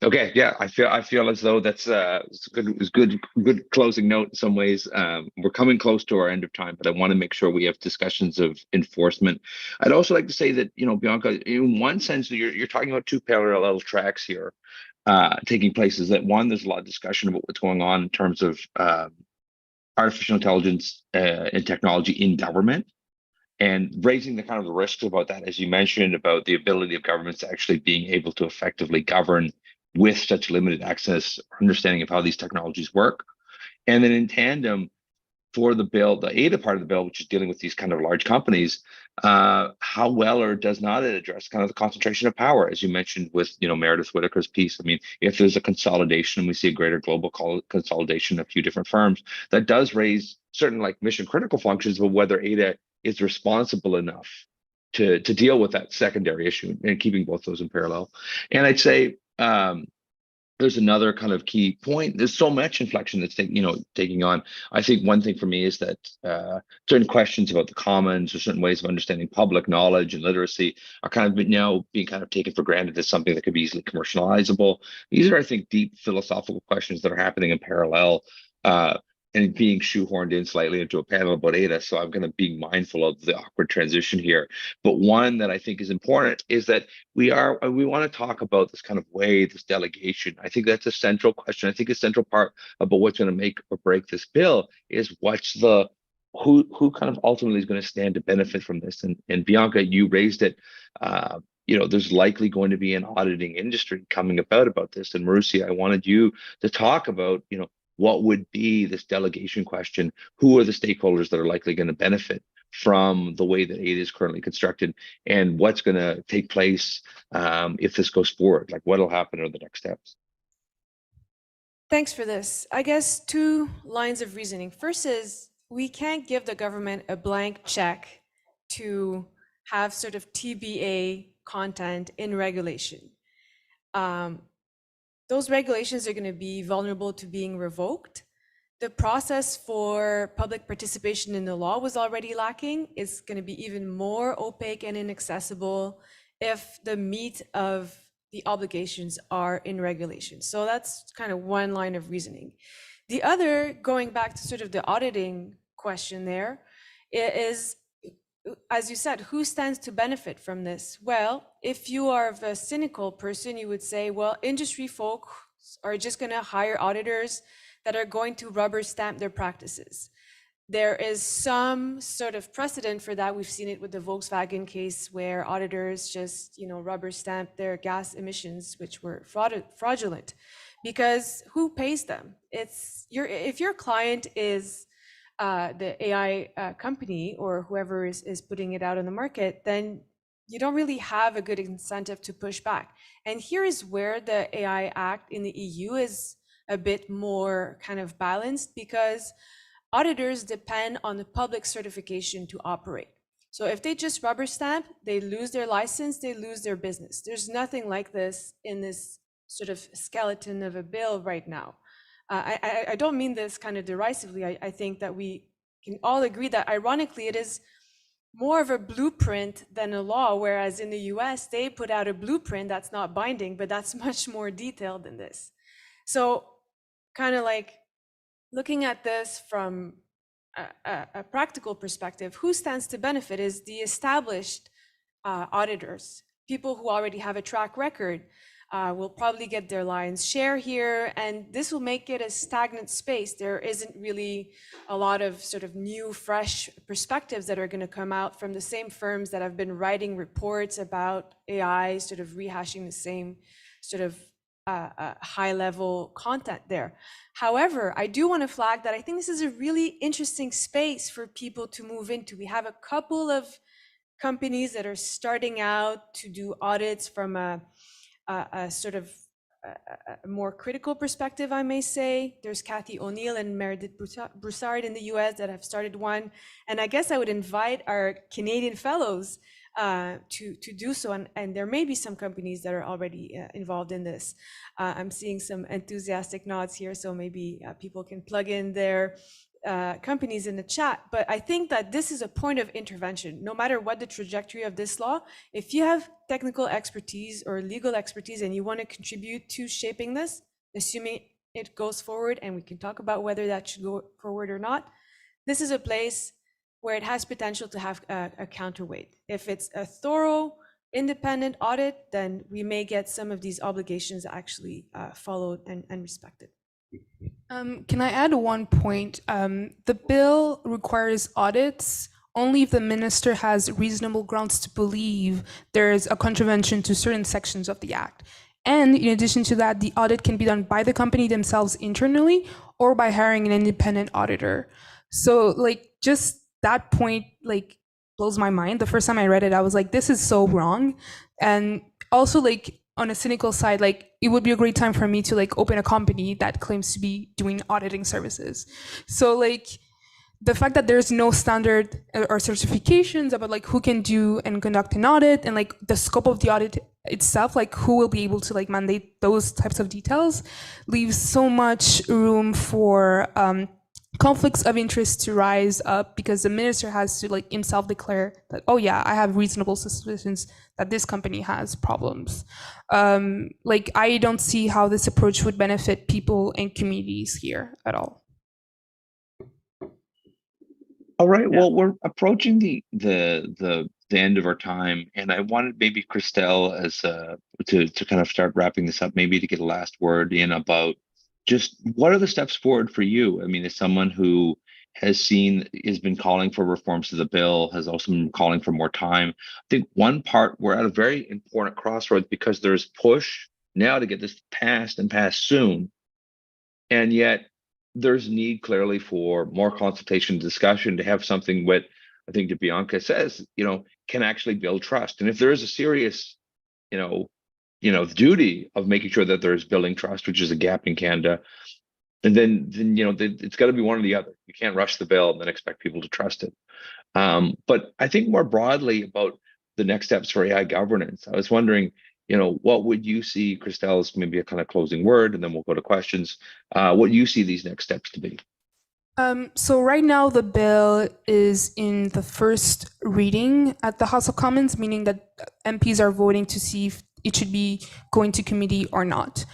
Okay, yeah, I feel as though that's it's good closing note in some ways. We're coming close to our end of time, but I want to make sure we have discussions of enforcement. I'd also like to say that, Bianca, in one sense, you're talking about two parallel tracks here taking place. Is that one, there's a lot of discussion about what's going on in terms of artificial intelligence and technology in government, and raising the kind of the risks about that, as you mentioned, about the ability of governments actually being able to effectively govern with such limited access, understanding of how these technologies work. And then in tandem, for the bill, the AIDA part of the bill, which is dealing with these kind of large companies, how well or does not it address kind of the concentration of power, as you mentioned with Meredith Whitaker's piece. I mean, if there's a consolidation, we see a greater global consolidation of a few different firms, that does raise certain like mission critical functions, but whether AIDA is responsible enough to deal with that secondary issue and keeping both those in parallel. And I'd say there's another kind of key point. There's so much inflection that's taking on. I think one thing for me is that certain questions about the commons or certain ways of understanding public knowledge and literacy are kind of now being kind of taken for granted as something that could be easily commercializable. These are, I think, deep philosophical questions that are happening in parallel. and being shoehorned in slightly into a panel about AIDA, so I'm going to be mindful of the awkward transition here. But one that I think is important is that we want to talk about this kind of way, this delegation. I think that's a central question. I think a central part about what's going to make or break this bill is who kind of ultimately is going to stand to benefit from this. And Bianca, you raised it. There's likely going to be an auditing industry coming about this. And Marussia, I wanted you to talk about, what would be this delegation question? Who are the stakeholders that are likely going to benefit from the way that AIDA is currently constructed, and what's going to take place if this goes forward? Like, what'll happen are the next steps? Thanks for this. I guess 2 lines of reasoning. First is we can't give the government a blank check to have sort of TBA content in regulation. Those regulations are going to be vulnerable to being revoked. The process for public participation in the law was already lacking. It's going to be even more opaque and inaccessible if the meat of the obligations are in regulation. So that's kind of one line of reasoning. The other, going back to sort of the auditing question there, is, as you said, who stands to benefit from this? Well, if you are a cynical person, you would say, well, industry folk are just going to hire auditors that are going to rubber stamp their practices. There is some sort of precedent for that. We've seen it with the Volkswagen case, where auditors just, rubber stamp their gas emissions, which were fraudulent, because who pays them? If your client is the AI company or whoever is putting it out on the market, then you don't really have a good incentive to push back. And here is where the AI Act in the EU is a bit more kind of balanced, because auditors depend on the public certification to operate. So if they just rubber stamp, they lose their license, they lose their business. There's nothing like this in this sort of skeleton of a bill right now. I don't mean this kind of derisively. I think that we can all agree that ironically it is more of a blueprint than a law, whereas in the US they put out a blueprint that's not binding, but that's much more detailed than this. So kind of like looking at this from a practical perspective, who stands to benefit is the established auditors, people who already have a track record. Will probably get their lion's share here, and this will make it a stagnant space. There isn't really a lot of sort of new, fresh perspectives that are going to come out from the same firms that have been writing reports about AI, sort of rehashing the same sort of high-level content there. However, I do want to flag that I think this is a really interesting space for people to move into. We have a couple of companies that are starting out to do audits from a sort of a more critical perspective, I may say. There's Kathy O'Neill and Meredith Broussard in the US that have started one. And I guess I would invite our Canadian fellows to do so. And there may be some companies that are already involved in this. I'm seeing some enthusiastic nods here, so maybe people can plug in their companies in the chat. But I think that this is a point of intervention. No matter what the trajectory of this law, if you have technical expertise or legal expertise and you want to contribute to shaping this, assuming it goes forward, and we can talk about whether that should go forward or not, this is a place where it has potential to have a counterweight. If it's a thorough, independent audit, then we may get some of these obligations actually followed and respected. Can I add one point? The bill requires audits only if the minister has reasonable grounds to believe there is a contravention to certain sections of the act. And in addition to that, the audit can be done by the company themselves internally or by hiring an independent auditor. So like just that point like blows my mind. The first time I read it, I was like, this is so wrong. And also like on a cynical side, like it would be a great time for me to like open a company that claims to be doing auditing services. So like the fact that there's no standard or certifications about like who can do and conduct an audit, and like the scope of the audit itself, like who will be able to like mandate those types of details, leaves so much room for conflicts of interest to rise up, because the minister has to like himself declare that, oh yeah, I have reasonable suspicions that this company has problems. Like I don't see how this approach would benefit people and communities here at all. All right. Yeah. Well, we're approaching the end of our time, and I wanted maybe Christelle as to kind of start wrapping this up, maybe to get a last word in about just what are the steps forward for you? I mean, as someone who has been calling for reforms to the bill, has also been calling for more time. I think one part we're at a very important crossroads because there's push now to get this passed and passed soon, and yet there's need clearly for more consultation, discussion, to have something what I think that Bianca says, can actually build trust. And if there is a serious, you know, duty of making sure that there's building trust, which is a gap in Canada, and then it's got to be one or the other. You can't rush the bill and then expect people to trust it. But I think more broadly about the next steps for AI governance, I was wondering, what would you see, Christelle, as maybe a kind of closing word, and then we'll go to questions. What you see these next steps to be? So right now the bill is in the first reading at the House of Commons, meaning that MPs are voting to see if it should be going to committee or not.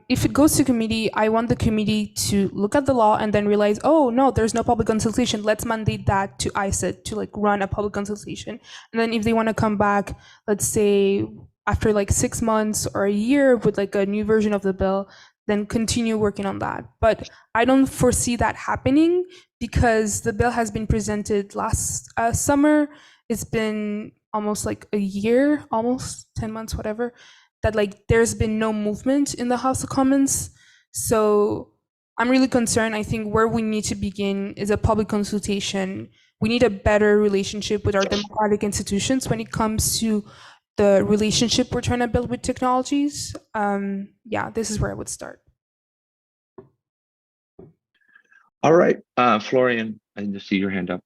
If it goes to committee, I want the committee to look at the law and then realize, oh no, there's no public consultation. Let's mandate that to ICET to run a public consultation. And then if they want to come back, let's say after 6 months or a year with a new version of the bill, then continue working on that. But I don't foresee that happening because the bill has been presented last summer. It's been almost a year, almost 10 months, whatever, that there's been no movement in the House of Commons. So I'm really concerned. I think where we need to begin is a public consultation. We need a better relationship with our democratic institutions when it comes to the relationship we're trying to build with technologies. Yeah, this is where I would start. All right, Florian, I just see your hand up.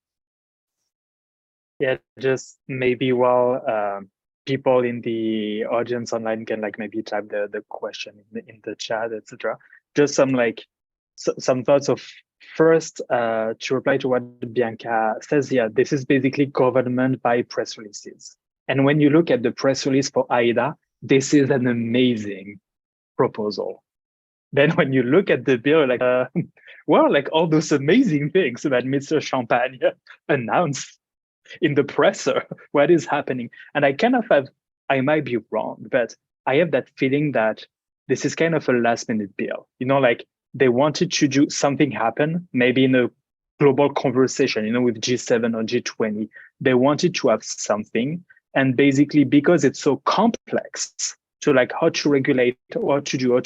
Yeah, just maybe while people in the audience online can maybe type the question in the chat, etc. Just some thoughts of first to reply to what Bianca says. Yeah, this is basically government by press releases. And when you look at the press release for AIDA, this is an amazing proposal. Then when you look at the bill, all those amazing things that Mr. Champagne announced in the presser, what is happening? And I might be wrong, but I have that feeling that this is kind of a last minute bill. They wanted to do something happen, maybe in a global conversation, with G7 or G20. They wanted to have something. And basically, because it's so complex to how to regulate, what to do,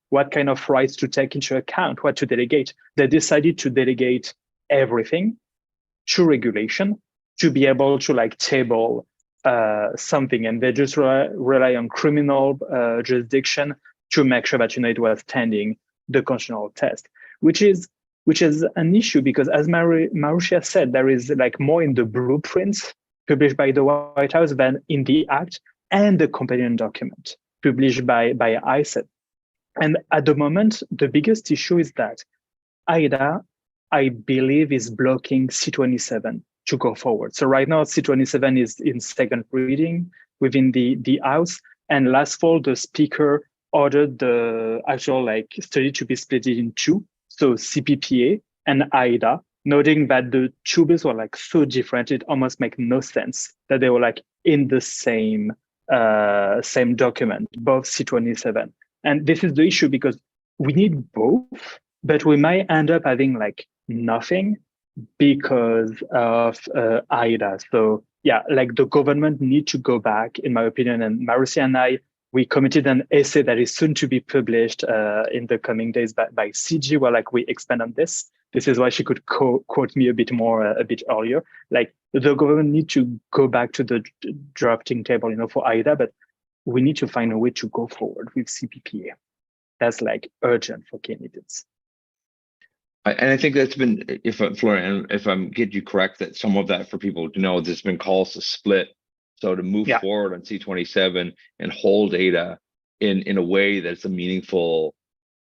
what kind of rights to take into account, what to delegate, they decided to delegate everything to regulation to be able to table something. And they just rely on criminal jurisdiction to make sure that it was standing the constitutional test, which is an issue because, as Marussia said, there is more in the blueprints published by the White House than in the Act and the companion document published by ICET. And at the moment, the biggest issue is that AIDA, I believe, is blocking C27 to go forward. So right now, C27 is in second reading within the House. And last fall, the Speaker ordered the actual study to be split in two. So CPPA and AIDA, noting that the two bills were so different, it almost makes no sense that they were in the same document, both C27. And this is the issue because we need both, but we might end up having nothing because of AIDA. So yeah, the government need to go back, in my opinion, and Marussia and I, we committed an essay that is soon to be published in the coming days by CG, where we expand on this. This is why she could quote me a bit more a bit earlier. The government need to go back to the drafting table, for AIDA, but we need to find a way to go forward with CPPA. That's urgent for candidates. And I think that's been, Florian, if I'm getting you correct, that some of that for people to know, there's been calls to split. So to move forward on C27 and hold AIDA in a way that's a meaningful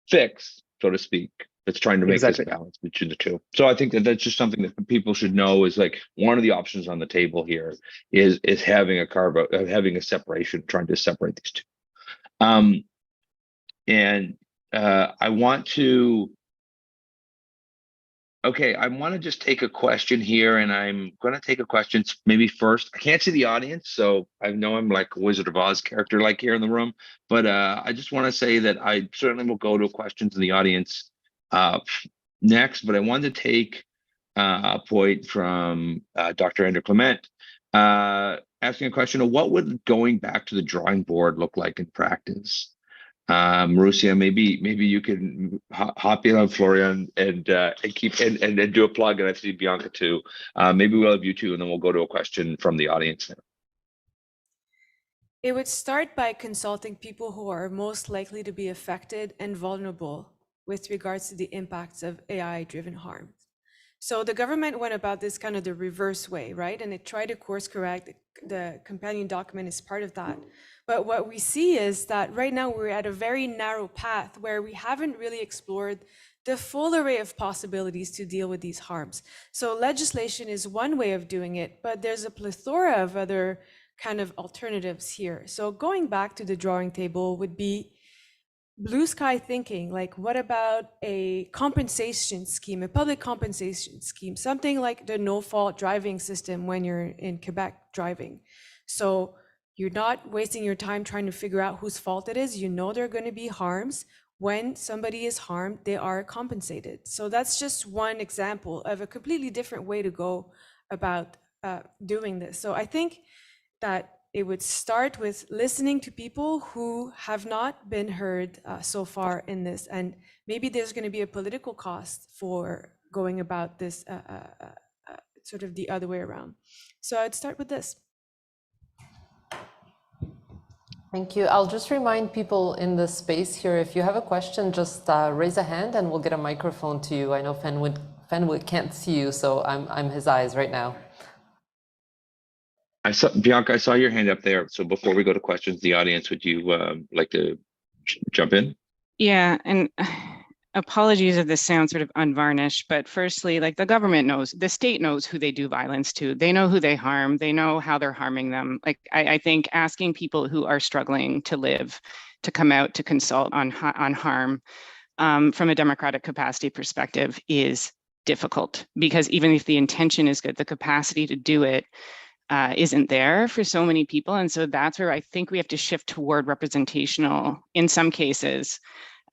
fix, so to speak, that's trying to make this balance between the two. So I think that's just something that people should know is one of the options on the table here is having a carve out, having a separation, trying to separate these two. I want to Okay, I want to just take a question here, and I'm going to take a question maybe first. I can't see the audience, so I know I'm like a Wizard of Oz character like here in the room, but I just want to say that I certainly will go to questions in the audience next, but I wanted to take a point from Dr. Andrew Clement, asking a question of what would going back to the drawing board look like in practice? Marussia, maybe you can hop in on Florian and keep and do a plug, and I see Bianca too. Maybe we'll have you two, and then we'll go to a question from the audience now. It would start by consulting people who are most likely to be affected and vulnerable with regards to the impacts of AI-driven harm. So the government went about this kind of the reverse way, right? And it tried to course correct. The companion document is part of that. But what we see is that right now we're at a very narrow path where we haven't really explored the full array of possibilities to deal with these harms. So legislation is one way of doing it, but there's a plethora of other kind of alternatives here. So going back to the drawing table would be blue sky thinking, like what about a compensation scheme, a public compensation scheme, something like the no-fault driving system when you're in Quebec driving. So you're not wasting your time trying to figure out whose fault it is. You know there are going to be harms. When somebody is harmed, they are compensated. So that's just one example of a completely different way to go about doing this. So I think that it would start with listening to people who have not been heard so far in this. And maybe there's going to be a political cost for going about this sort of the other way around. So I'd start with this. Thank you. I'll just remind people in the space here, if you have a question, just raise a hand and we'll get a microphone to you. I know Fenwick can't see you, so I'm his eyes right now. Bianca, I saw your hand up there. So before we go to questions, the audience, would you like to jump in? Yeah, and apologies if this sounds sort of unvarnished, but firstly, like the government knows, the state knows who they do violence to. They know who they harm. They know how they're harming them. Like I think asking people who are struggling to live to come out to consult on harm from a democratic capacity perspective is difficult, because even if the intention is good, the capacity to do it isn't there for so many people. And so that's where I think we have to shift toward representational, in some cases,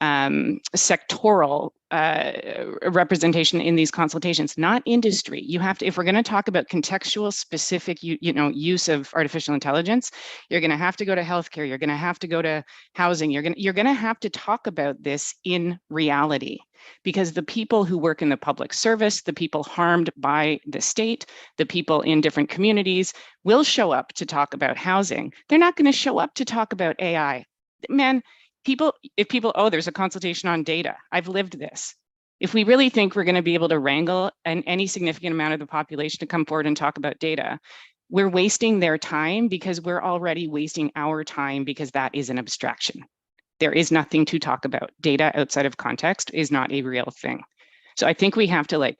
sectoral representation in these consultations, not industry. You have to, if we're going to talk about contextual specific, use of artificial intelligence, you're going to have to go to healthcare. You're going to have to go to housing. You're going to have to talk about this in reality, because the people who work in the public service, the people harmed by the state, the people in different communities will show up to talk about housing. They're not going to show up to talk about AI. Man, if people, oh, there's a consultation on data. I've lived this. If we really think we're going to be able to wrangle any significant amount of the population to come forward and talk about data, we're wasting their time, because we're already wasting our time, because that is an abstraction. There is nothing to talk about. Data outside of context is not a real thing. So I think we have to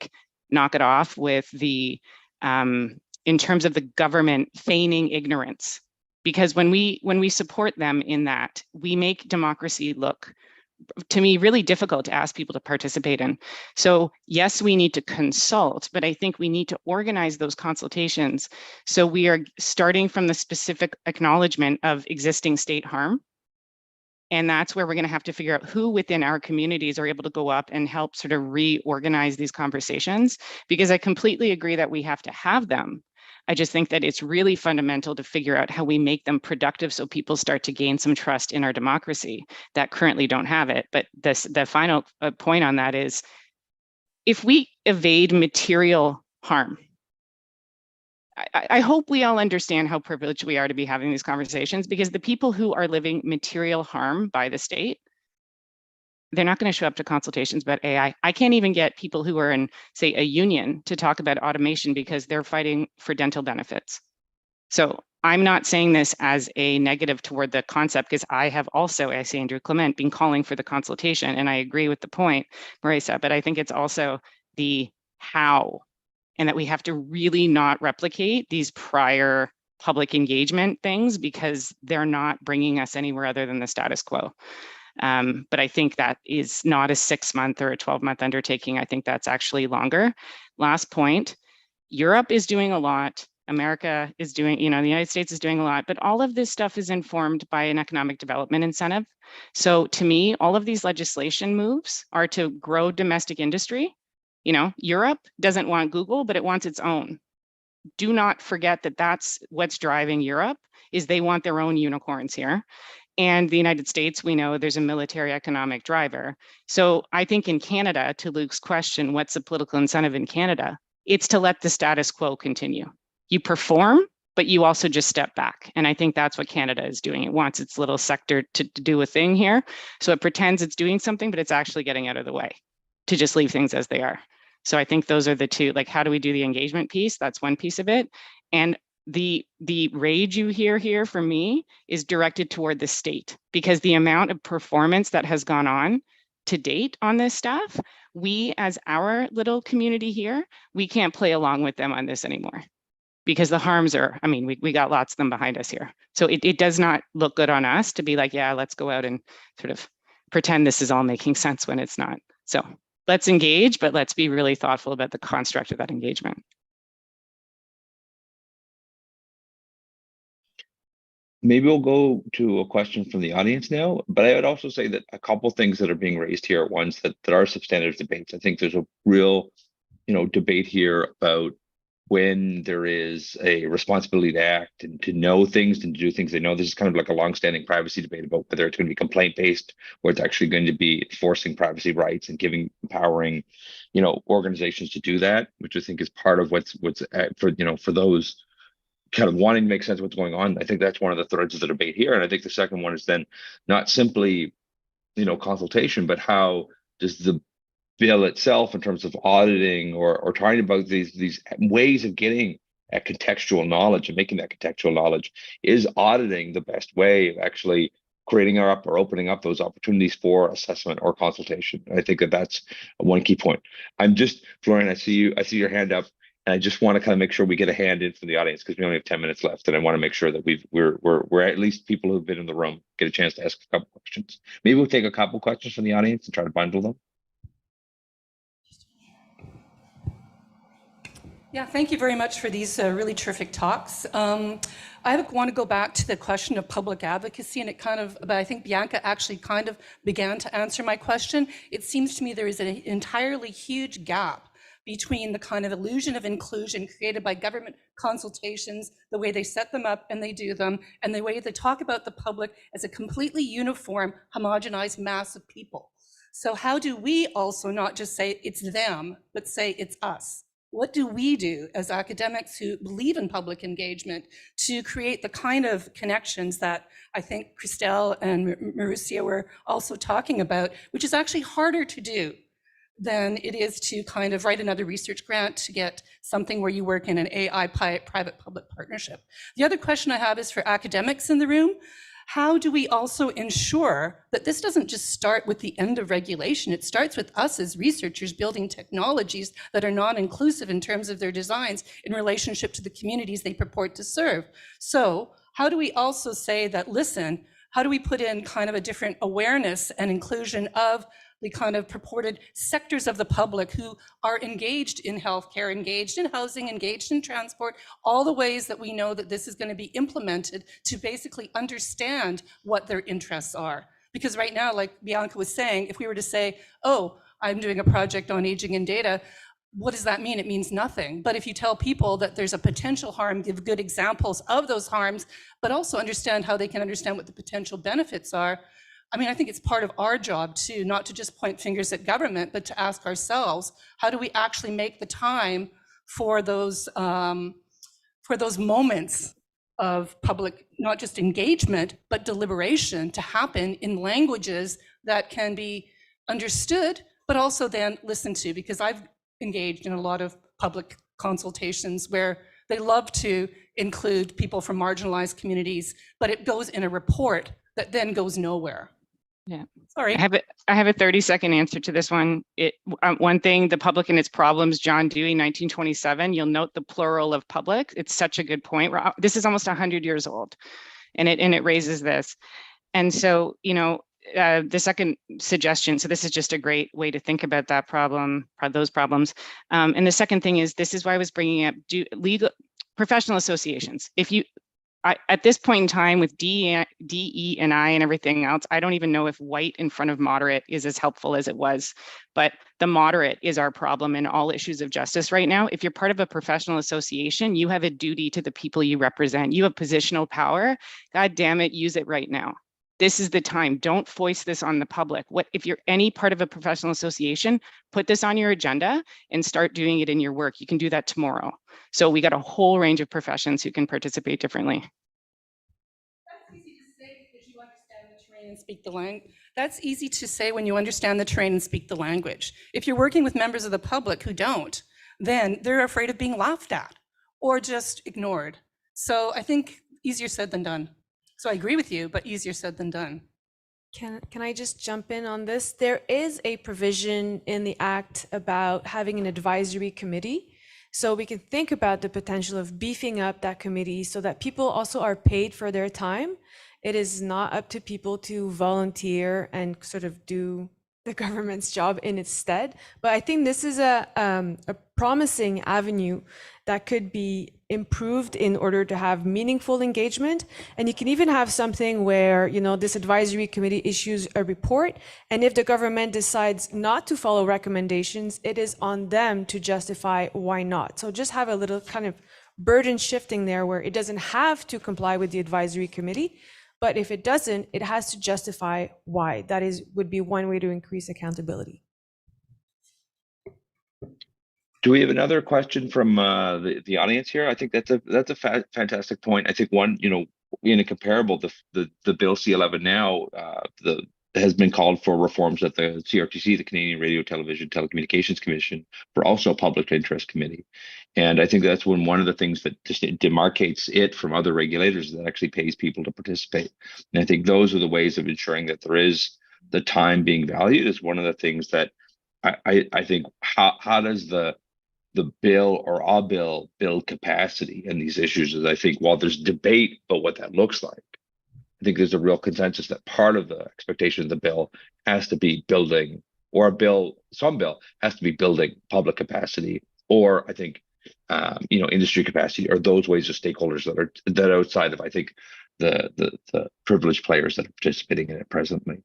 knock it off with the, in terms of the government feigning ignorance. Because when we support them in that, we make democracy look, to me, really difficult to ask people to participate in. So yes, we need to consult, but I think we need to organize those consultations so we are starting from the specific acknowledgement of existing state harm. And that's where we're going to have to figure out who within our communities are able to go up and help sort of reorganize these conversations, because I completely agree that we have to have them. I just think that it's really fundamental to figure out how we make them productive so people start to gain some trust in our democracy that currently don't have it. But the final point on that is, if we evade material harm, I hope we all understand how privileged we are to be having these conversations, because the people who are living material harm by the state, they're not going to show up to consultations about AI. I can't even get people who are in, say, a union to talk about automation because they're fighting for dental benefits. So I'm not saying this as a negative toward the concept, because I have also, I say Andrew Clement, been calling for the consultation, and I agree with the point, Marissa, but I think it's also the how, and that we have to really not replicate these prior public engagement things, because they're not bringing us anywhere other than the status quo. But I think that is not a 6-month or a 12-month undertaking. I think that's actually longer. Last point, Europe is doing a lot. America is doing, the United States is doing a lot, but all of this stuff is informed by an economic development incentive. So to me, all of these legislation moves are to grow domestic industry. Europe doesn't want Google, but it wants its own. Do not forget that that's what's driving Europe, is they want their own unicorns here. And the United States, we know there's a military economic driver. So I think in Canada, to Luke's question, what's the political incentive in Canada? It's to let the status quo continue. You perform, but you also just step back. And I think that's what Canada is doing. It wants its little sector to do a thing here. So it pretends it's doing something, but it's actually getting out of the way to just leave things as they are. So I think those are the two, like, how do we do the engagement piece? That's one piece of it. And the rage you hear here from me is directed toward the state, because the amount of performance that has gone on to date on this stuff, we as our little community here, we can't play along with them on this anymore, because the harms are, we got lots of them behind us here. So it does not look good on us to be like, yeah, let's go out and sort of pretend this is all making sense when it's not. So let's engage, but let's be really thoughtful about the construct of that engagement. Maybe we'll go to a question from the audience now, but I would also say that a couple things that are being raised here are ones that are substantive debates. I think there's a real, debate here about when there is a responsibility to act and to know things and to do things they know. This is kind of like a longstanding privacy debate about whether it's going to be complaint-based or it's actually going to be enforcing privacy rights and empowering, organizations to do that, which I think is part of what's for those kind of wanting to make sense of what's going on. I think that's one of the threads of the debate here. And I think the second one is then not simply, consultation, but how does the bill itself, in terms of auditing or trying about these ways of getting at contextual knowledge and making that contextual knowledge, is auditing the best way of actually creating or opening up those opportunities for assessment or consultation. And I think that's one key point. Florian, I see your hand up. And I just want to kind of make sure we get a hand in from the audience, because we only have 10 minutes left, and I want to make sure that we're at least people who've been in the room get a chance to ask a couple questions. Maybe we'll take a couple questions from the audience and try to bundle them. Yeah, thank you very much for these really terrific talks. I want to go back to the question of public advocacy, and but I think Bianca actually kind of began to answer my question. It seems to me there is an entirely huge gap between the kind of illusion of inclusion created by government consultations, the way they set them up and they do them, and the way they talk about the public as a completely uniform, homogenized mass of people. So how do we also not just say it's them, but say it's us? What do we do as academics who believe in public engagement to create the kind of connections that I think Christelle and Marussia were also talking about, which is actually harder to do than it is to kind of write another research grant to get something where you work in an AI private-public partnership. The other question I have is for academics in the room. How do we also ensure that this doesn't just start with the end of regulation? It starts with us as researchers building technologies that are non-inclusive in terms of their designs in relationship to the communities they purport to serve. So how do we also say that, listen, how do we put in kind of a different awareness and inclusion of the kind of purported sectors of the public who are engaged in healthcare, engaged in housing, engaged in transport, all the ways that we know that this is going to be implemented to basically understand what their interests are. Because right now, like Bianca was saying, if we were to say, oh, I'm doing a project on aging and data, what does that mean? It means nothing. But if you tell people that there's a potential harm, give good examples of those harms, but also understand how they can understand what the potential benefits are, I think it's part of our job too, not to just point fingers at government, but to ask ourselves, how do we actually make the time for those moments of public, not just engagement, but deliberation to happen in languages that can be understood, but also then listened to? Because I've engaged in a lot of public consultations where they love to include people from marginalized communities, but it goes in a report that then goes nowhere. Yeah. Sorry. I have a 30-second answer to this one. One thing, the public and its problems, John Dewey, 1927, you'll note the plural of public. It's such a good point. This is almost 100 years old, and it raises this. And so, the second suggestion, so this is just a great way to think about that problem, those problems. And the second thing is, this is why I was bringing up legal professional associations. If you, at this point in time with D, E, and I and everything else, I don't even know if white in front of moderate is as helpful as it was. But the moderate is our problem in all issues of justice right now. If you're part of a professional association, you have a duty to the people you represent. You have positional power. God damn it, use it right now. This is the time. Don't foist this on the public. What if you're any part of a professional association, put this on your agenda and start doing it in your work. You can do that tomorrow. So we got a whole range of professions who can participate differently. That's easy to say because you understand the terrain and speak the language. That's easy to say when you understand the terrain and speak the language. If you're working with members of the public who don't, then they're afraid of being laughed at or just ignored. So I think easier said than done. So I agree with you, but easier said than done. Can I just jump in on this? There is a provision in the Act about having an advisory committee. So we can think about the potential of beefing up that committee so that people also are paid for their time. It is not up to people to volunteer and sort of do the government's job in its stead. But I think this is a promising avenue that could be improved in order to have meaningful engagement. And you can even have something where, you know, this advisory committee issues a report, and if the government decides not to follow recommendations, it is on them to justify why not. So just have a little kind of burden shifting there where it doesn't have to comply with the advisory committee, but if it doesn't, it has to justify why. That would be one way to increase accountability. Do we have another question from the audience here? I think that's a fantastic point. I think one, you know, in a comparable, the Bill C11 now has been called for reforms at the CRTC, the Canadian Radio, Television, Telecommunications Commission, for also a public interest committee. And I think that's one of the things that just demarcates it from other regulators that actually pays people to participate. And I think those are the ways of ensuring that there is the time being valued is one of the things that I think how does the bill or a bill build capacity in these issues is I think while there's debate about what that looks like, I think there's a real consensus that part of the expectation of the bill has to be building, or some bill has to be building public capacity, or I think you know, industry capacity, or those ways of stakeholders that are outside of I think the privileged players that are participating in it presently.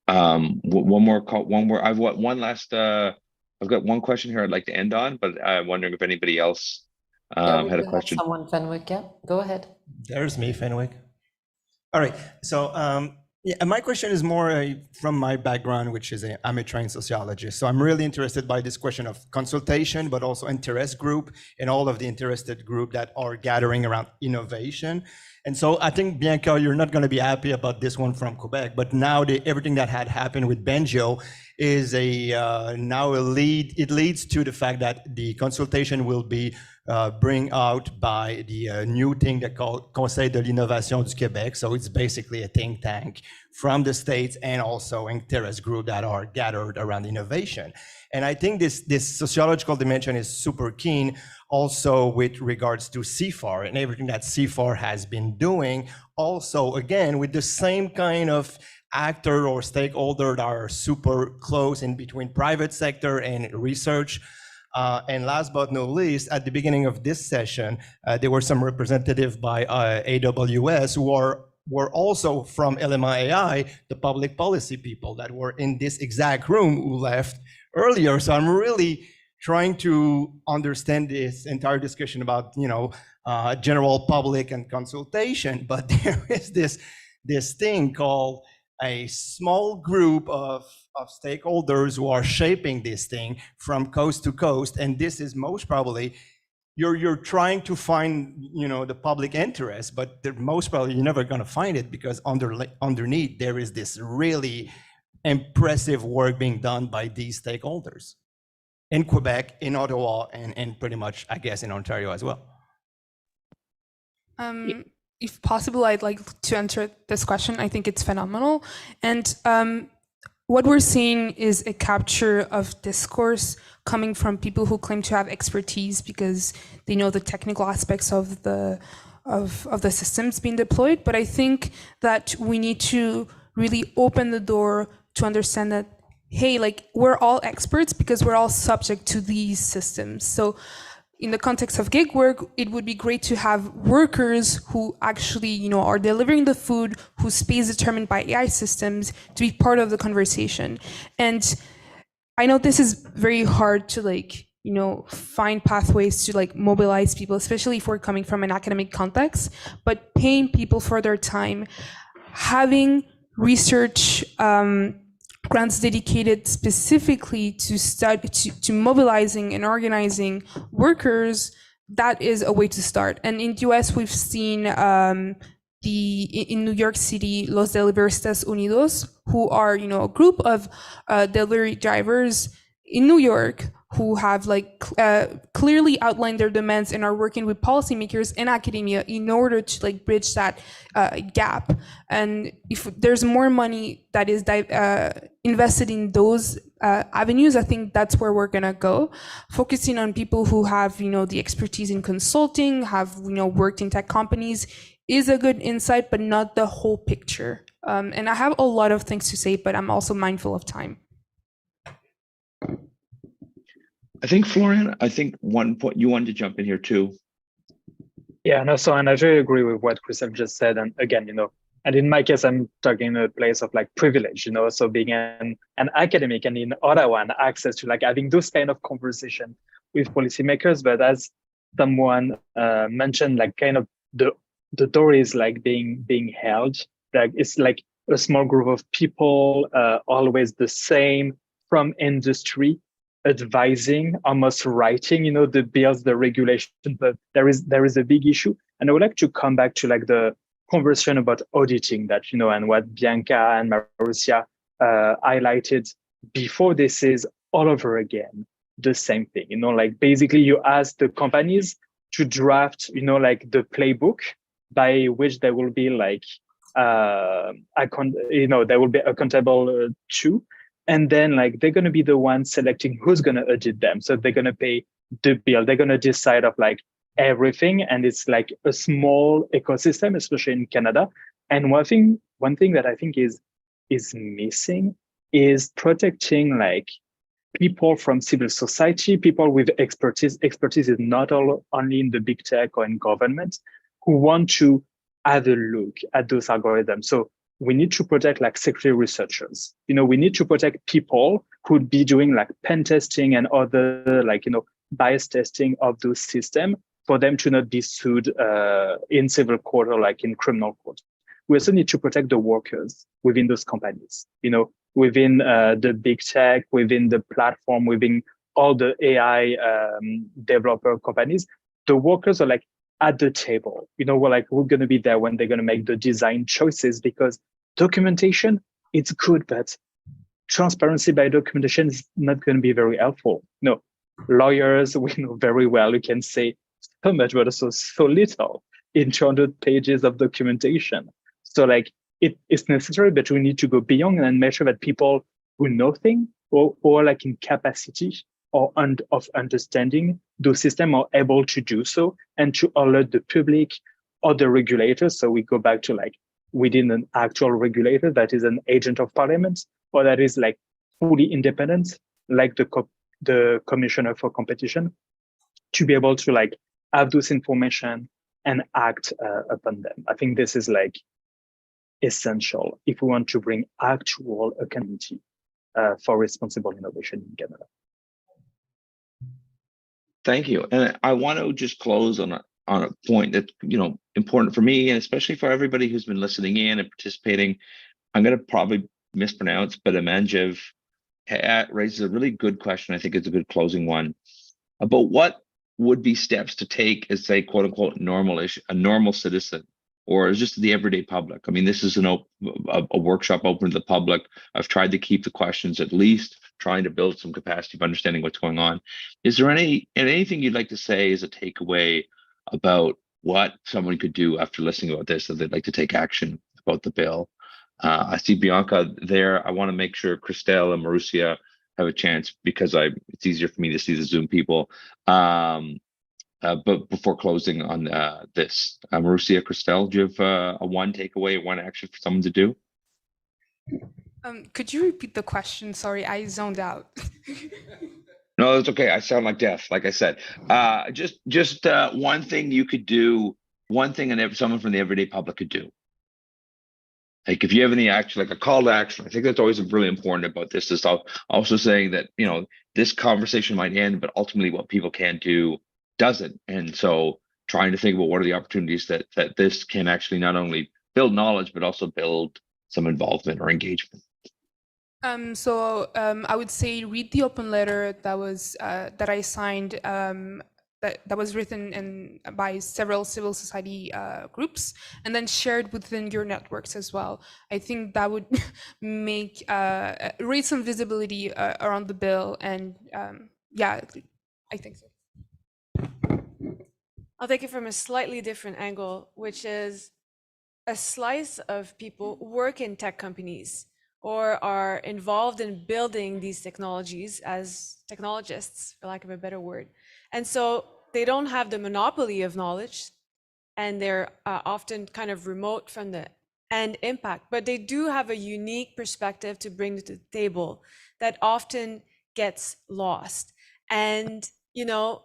One more. I've got one question here I'd like to end on, but I'm wondering if anybody else had a question. Someone, Fenwick, yeah, go ahead. There's me, Fenwick. All right, so yeah, my question is more from my background, which is I'm a trained sociologist. So I'm really interested by this question of consultation, but also interest group and all of the interested group that are gathering around innovation. And so I think, Bianca, you're not going to be happy about this one from Quebec, but now everything that had happened with Benjo is now it leads to the fact that the consultation will be bring out by the new thing that called Conseil de l'Innovation du Québec. So it's basically a think tank from the States and also interest group that are gathered around innovation. And I think this sociological dimension is super keen also with regards to CFAR and everything that CFAR has been doing. Also, again, with the same kind of actor or stakeholder that are super close in between private sector and research. And last but not least, at the beginning of this session, there were some representatives by AWS who were also from LMI AI, the public policy people that were in this exact room who left earlier. So I'm really trying to understand this entire discussion about, you know, general public and consultation, but there is this thing called a small group of stakeholders who are shaping this thing from coast to coast, and this is most probably you're trying to find, you know, the public interest, but most probably you're never going to find it because underneath there is this really impressive work being done by these stakeholders in Quebec, in Ottawa, and pretty much, I guess, in Ontario as well. If possible, I'd like to answer this question. I think it's phenomenal. And what we're seeing is a capture of discourse coming from people who claim to have expertise because they know the technical aspects of the systems being deployed. But I think that we need to really open the door to understand that, hey, like we're all experts because we're all subject to these systems. So in the context of gig work, it would be great to have workers who actually, are delivering the food, whose pay is determined by AI systems, to be part of the conversation. And I know this is very hard to find pathways to mobilize people, especially if we're coming from an academic context, but paying people for their time, having research grants dedicated specifically to mobilizing and organizing workers, that is a way to start. And in the US, we've seen in New York City, Los Deliveristas Unidos, who are a group of delivery drivers in New York who have clearly outlined their demands and are working with policymakers and academia in order to bridge that gap. And if there's more money that is invested in those avenues, I think that's where we're gonna go, focusing on people who have the expertise in consulting, have worked in tech companies, is a good insight, but not the whole picture. And I have a lot of things to say, but I'm also mindful of time. I think, Florian, one point you wanted to jump in here too. Yeah, no, so, and I very agree with what Christelle just said. And again, and in my case, I'm talking in a place of privilege, so being an academic and in Ottawa and access to having those kind of conversation with policymakers. But as someone mentioned, kind of the door is being held. It's a small group of people, always the same, from industry, advising, almost writing, the bills, the regulation. But there is a big issue. And I would like to come back to the conversation about auditing that, and what Bianca and Marussia highlighted before. This is all over again the same thing. Basically you ask the companies to draft, the playbook by which they will be they will be accountable to. And then they're going to be the ones selecting who's going to audit them. So they're going to pay the bill. They're going to decide of everything. And it's a small ecosystem, especially in Canada. And one thing that I think is missing is protecting people from civil society, people with expertise. Expertise is not only in the big tech or in government, who want to have a look at those algorithms. So we need to protect security researchers. We need to protect people who would be doing pen testing and other bias testing of those systems, for them to not be sued in civil court or in criminal court. We also need to protect the workers within those companies, within the big tech, within the platform, within all the AI developer companies. The workers are at the table, we're going to be there when they're going to make the design choices, because documentation, it's good, but transparency by documentation is not going to be very helpful. Lawyers, we know very well, you can say so much, but also so little in 200 pages of documentation. So it's necessary, but we need to go beyond and make sure that people who know things or in capacity or of understanding those systems are able to do so, and to alert the public or the regulators. So we go back to within an actual regulator that is an agent of parliament, or that is fully independent, the Commissioner for Competition, to be able to have those information and act upon them. I think this is essential if we want to bring actual accountability for responsible innovation in Canada. Thank you. And I want to just close on a point that, important for me, and especially for everybody who's been listening in and participating. I'm going to probably mispronounce, but Amanjev raises a really good question. I think it's a good closing one about what would be steps to take as, say, quote unquote, a normal citizen, or just the everyday public. I mean, this is a workshop open to the public. I've tried to keep the questions at least, trying to build some capacity of understanding what's going on. Is there anything you'd like to say as a takeaway about what someone could do after listening about this, that they'd like to take action about the bill? I see Bianca there. I want to make sure Christelle and Marussia have a chance, because it's easier for me to see the Zoom people. But before closing on this, Marussia, Christelle, do you have a one takeaway, one action for someone to do? Could you repeat the question? Sorry, I zoned out. No, that's okay. I sound like deaf, like I said. Just one thing you could do, one thing someone from the everyday public could do. Like if you have any action, like a call to action, I think that's always really important about this is also saying that, this conversation might end, but ultimately what people can do doesn't. And so trying to think about what are the opportunities that this can actually not only build knowledge, but also build some involvement or engagement. I would say read the open letter that I signed that was written by several civil society groups, and then shared within your networks as well. I think that would make raise some visibility around the bill, and yeah, I think so. I'll take it from a slightly different angle, which is a slice of people work in tech companies or are involved in building these technologies as technologists, for lack of a better word. And so they don't have the monopoly of knowledge, and they're often kind of remote from the end impact, but they do have a unique perspective to bring to the table that often gets lost. And,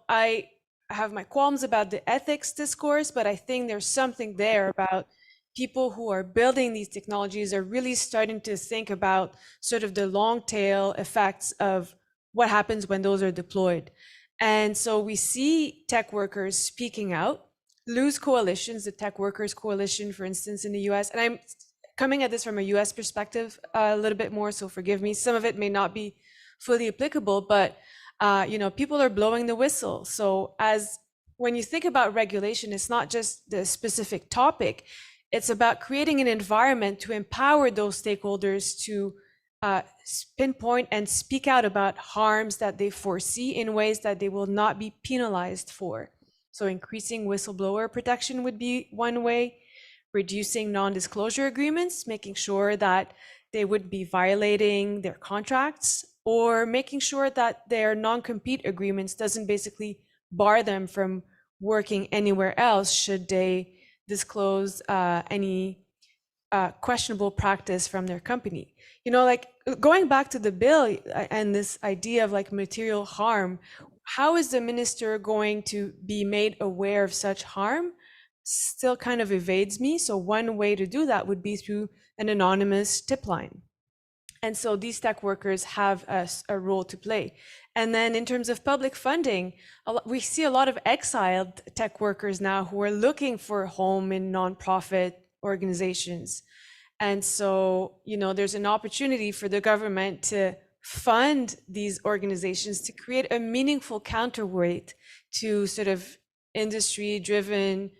I have my qualms about the ethics discourse, but I think there's something there about people who are building these technologies are really starting to think about sort of the long tail effects of what happens when those are deployed. And so we see tech workers speaking out, loose coalitions, the Tech Workers Coalition, for instance, in the US. And I'm coming at this from a US perspective a little bit more, so forgive me. Some of it may not be fully applicable, but people are blowing the whistle. So when you think about regulation, it's not just the specific topic, it's about creating an environment to empower those stakeholders to pinpoint and speak out about harms that they foresee in ways that they will not be penalized for. So increasing whistleblower protection would be one way, reducing non-disclosure agreements, making sure that they would be violating their contracts, or making sure that their non-compete agreements doesn't basically bar them from working anywhere else should they disclose any questionable practice from their company. Like going back to the bill and this idea of like material harm, how is the minister going to be made aware of such harm? Still kind of evades me. So one way to do that would be through an anonymous tip line. And so these tech workers have a role to play. And then in terms of public funding, we see a lot of exiled tech workers now who are looking for a home in nonprofit organizations. And so, there's an opportunity for the government to fund these organizations to create a meaningful counterweight to sort of industry-driven,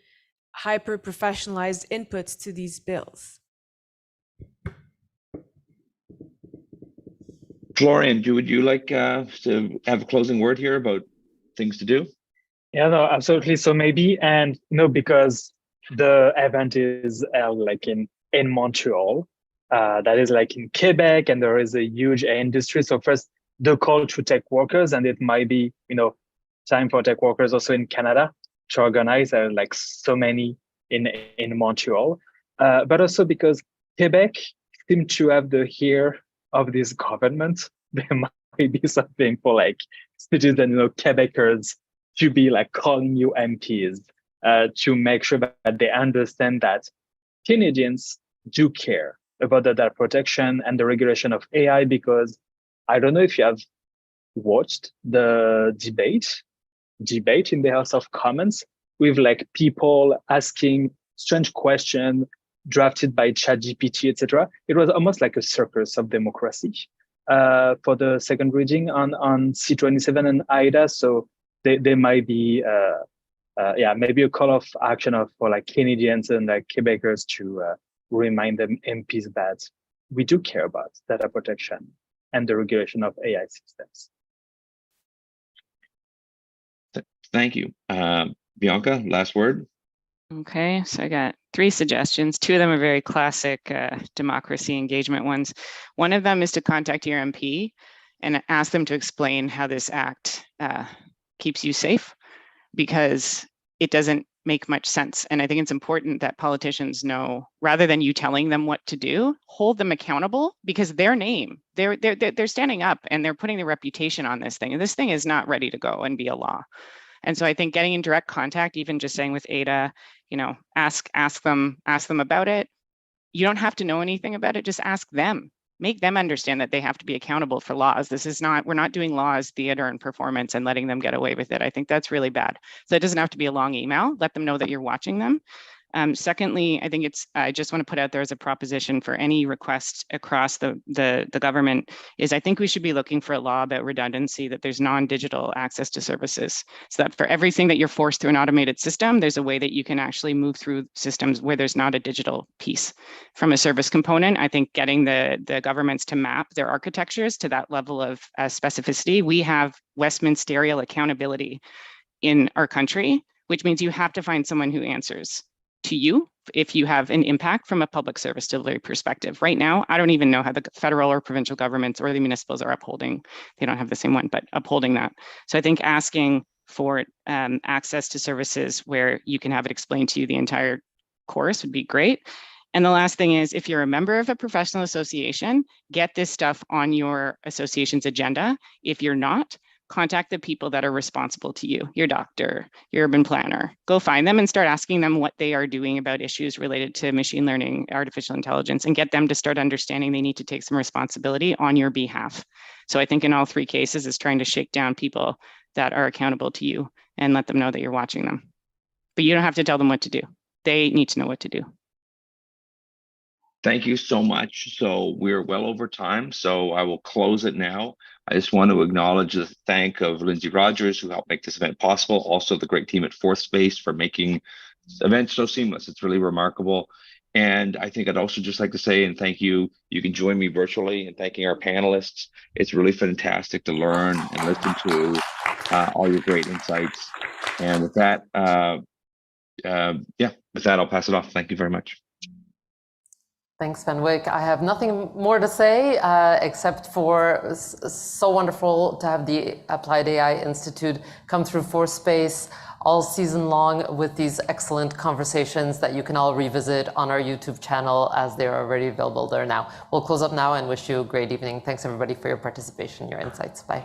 hyper-professionalized inputs to these bills. Florian, would you like to have a closing word here about things to do? Yeah, no, absolutely. So maybe, and because the event is like in Montreal, that is like in Quebec, and there is a huge industry. So first, the call to tech workers, and it might be, time for tech workers also in Canada to organize. There are like so many in Montreal, but also because Quebec seems to have the ear of this government. There might be something for like citizens, Quebecers to be like calling you MPs to make sure that they understand that Canadians do care about the data protection and the regulation of AI, because I don't know if you have watched the debate in the House of Commons with like people asking strange questions drafted by ChatGPT, etc. It was almost like a circus of democracy for the second reading on C27 and AIDA. So there might be maybe a call of action for like Canadians and like Quebecers to remind them MPs that we do care about data protection and the regulation of AI systems. Thank you. Bianca, last word. Okay, so I got 3 suggestions. 2 of them are very classic democracy engagement ones. One of them is to contact your MP and ask them to explain how this act keeps you safe, because it doesn't make much sense. And I think it's important that politicians know, rather than you telling them what to do, hold them accountable, because their name, they're standing up and they're putting their reputation on this thing. And this thing is not ready to go and be a law. And so I think getting in direct contact, even just saying with AIDA, ask them about it. You don't have to know anything about it, just ask them. Make them understand that they have to be accountable for laws. We're not doing laws, theater, and performance and letting them get away with it. I think that's really bad. So it doesn't have to be a long email. Let them know that you're watching them. Secondly, I just want to put out there as a proposition for any request across the government is I think we should be looking for a law about redundancy, that there's non-digital access to services, so that for everything that you're forced through an automated system, there's a way that you can actually move through systems where there's not a digital piece. From a service component, I think getting the governments to map their architectures to that level of specificity. We have Westminsterial accountability in our country, which means you have to find someone who answers to you if you have an impact from a public service delivery perspective. Right now, I don't even know how the federal or provincial governments or the municipals are upholding. They don't have the same one, but upholding that. So I think asking for access to services where you can have it explained to you the entire course would be great. And the last thing is, if you're a member of a professional association, get this stuff on your association's agenda. If you're not, contact the people that are responsible to you, your doctor, your urban planner. Go find them and start asking them what they are doing about issues related to machine learning, artificial intelligence, and get them to start understanding they need to take some responsibility on your behalf. So I think in all three cases is trying to shake down people that are accountable to you and let them know that you're watching them. But you don't have to tell them what to do. They need to know what to do. Thank you so much. So we're well over time, so I will close it now. I just want to acknowledge the thank of Lindsay Rogers, who helped make this event possible. Also the great team at Fourth Space for making events so seamless. It's really remarkable. And I think I'd also just like to say, and thank you, you can join me virtually in thanking our panelists. It's really fantastic to learn and listen to all your great insights. And with that, with that, I'll pass it off. Thank you very much. Thanks, Fenwick. I have nothing more to say except for so wonderful to have the Applied AI Institute come through Fourth Space all season long with these excellent conversations that you can all revisit on our YouTube channel as they're already available there now. We'll close up now and wish you a great evening. Thanks everybody for your participation, your insights. Bye.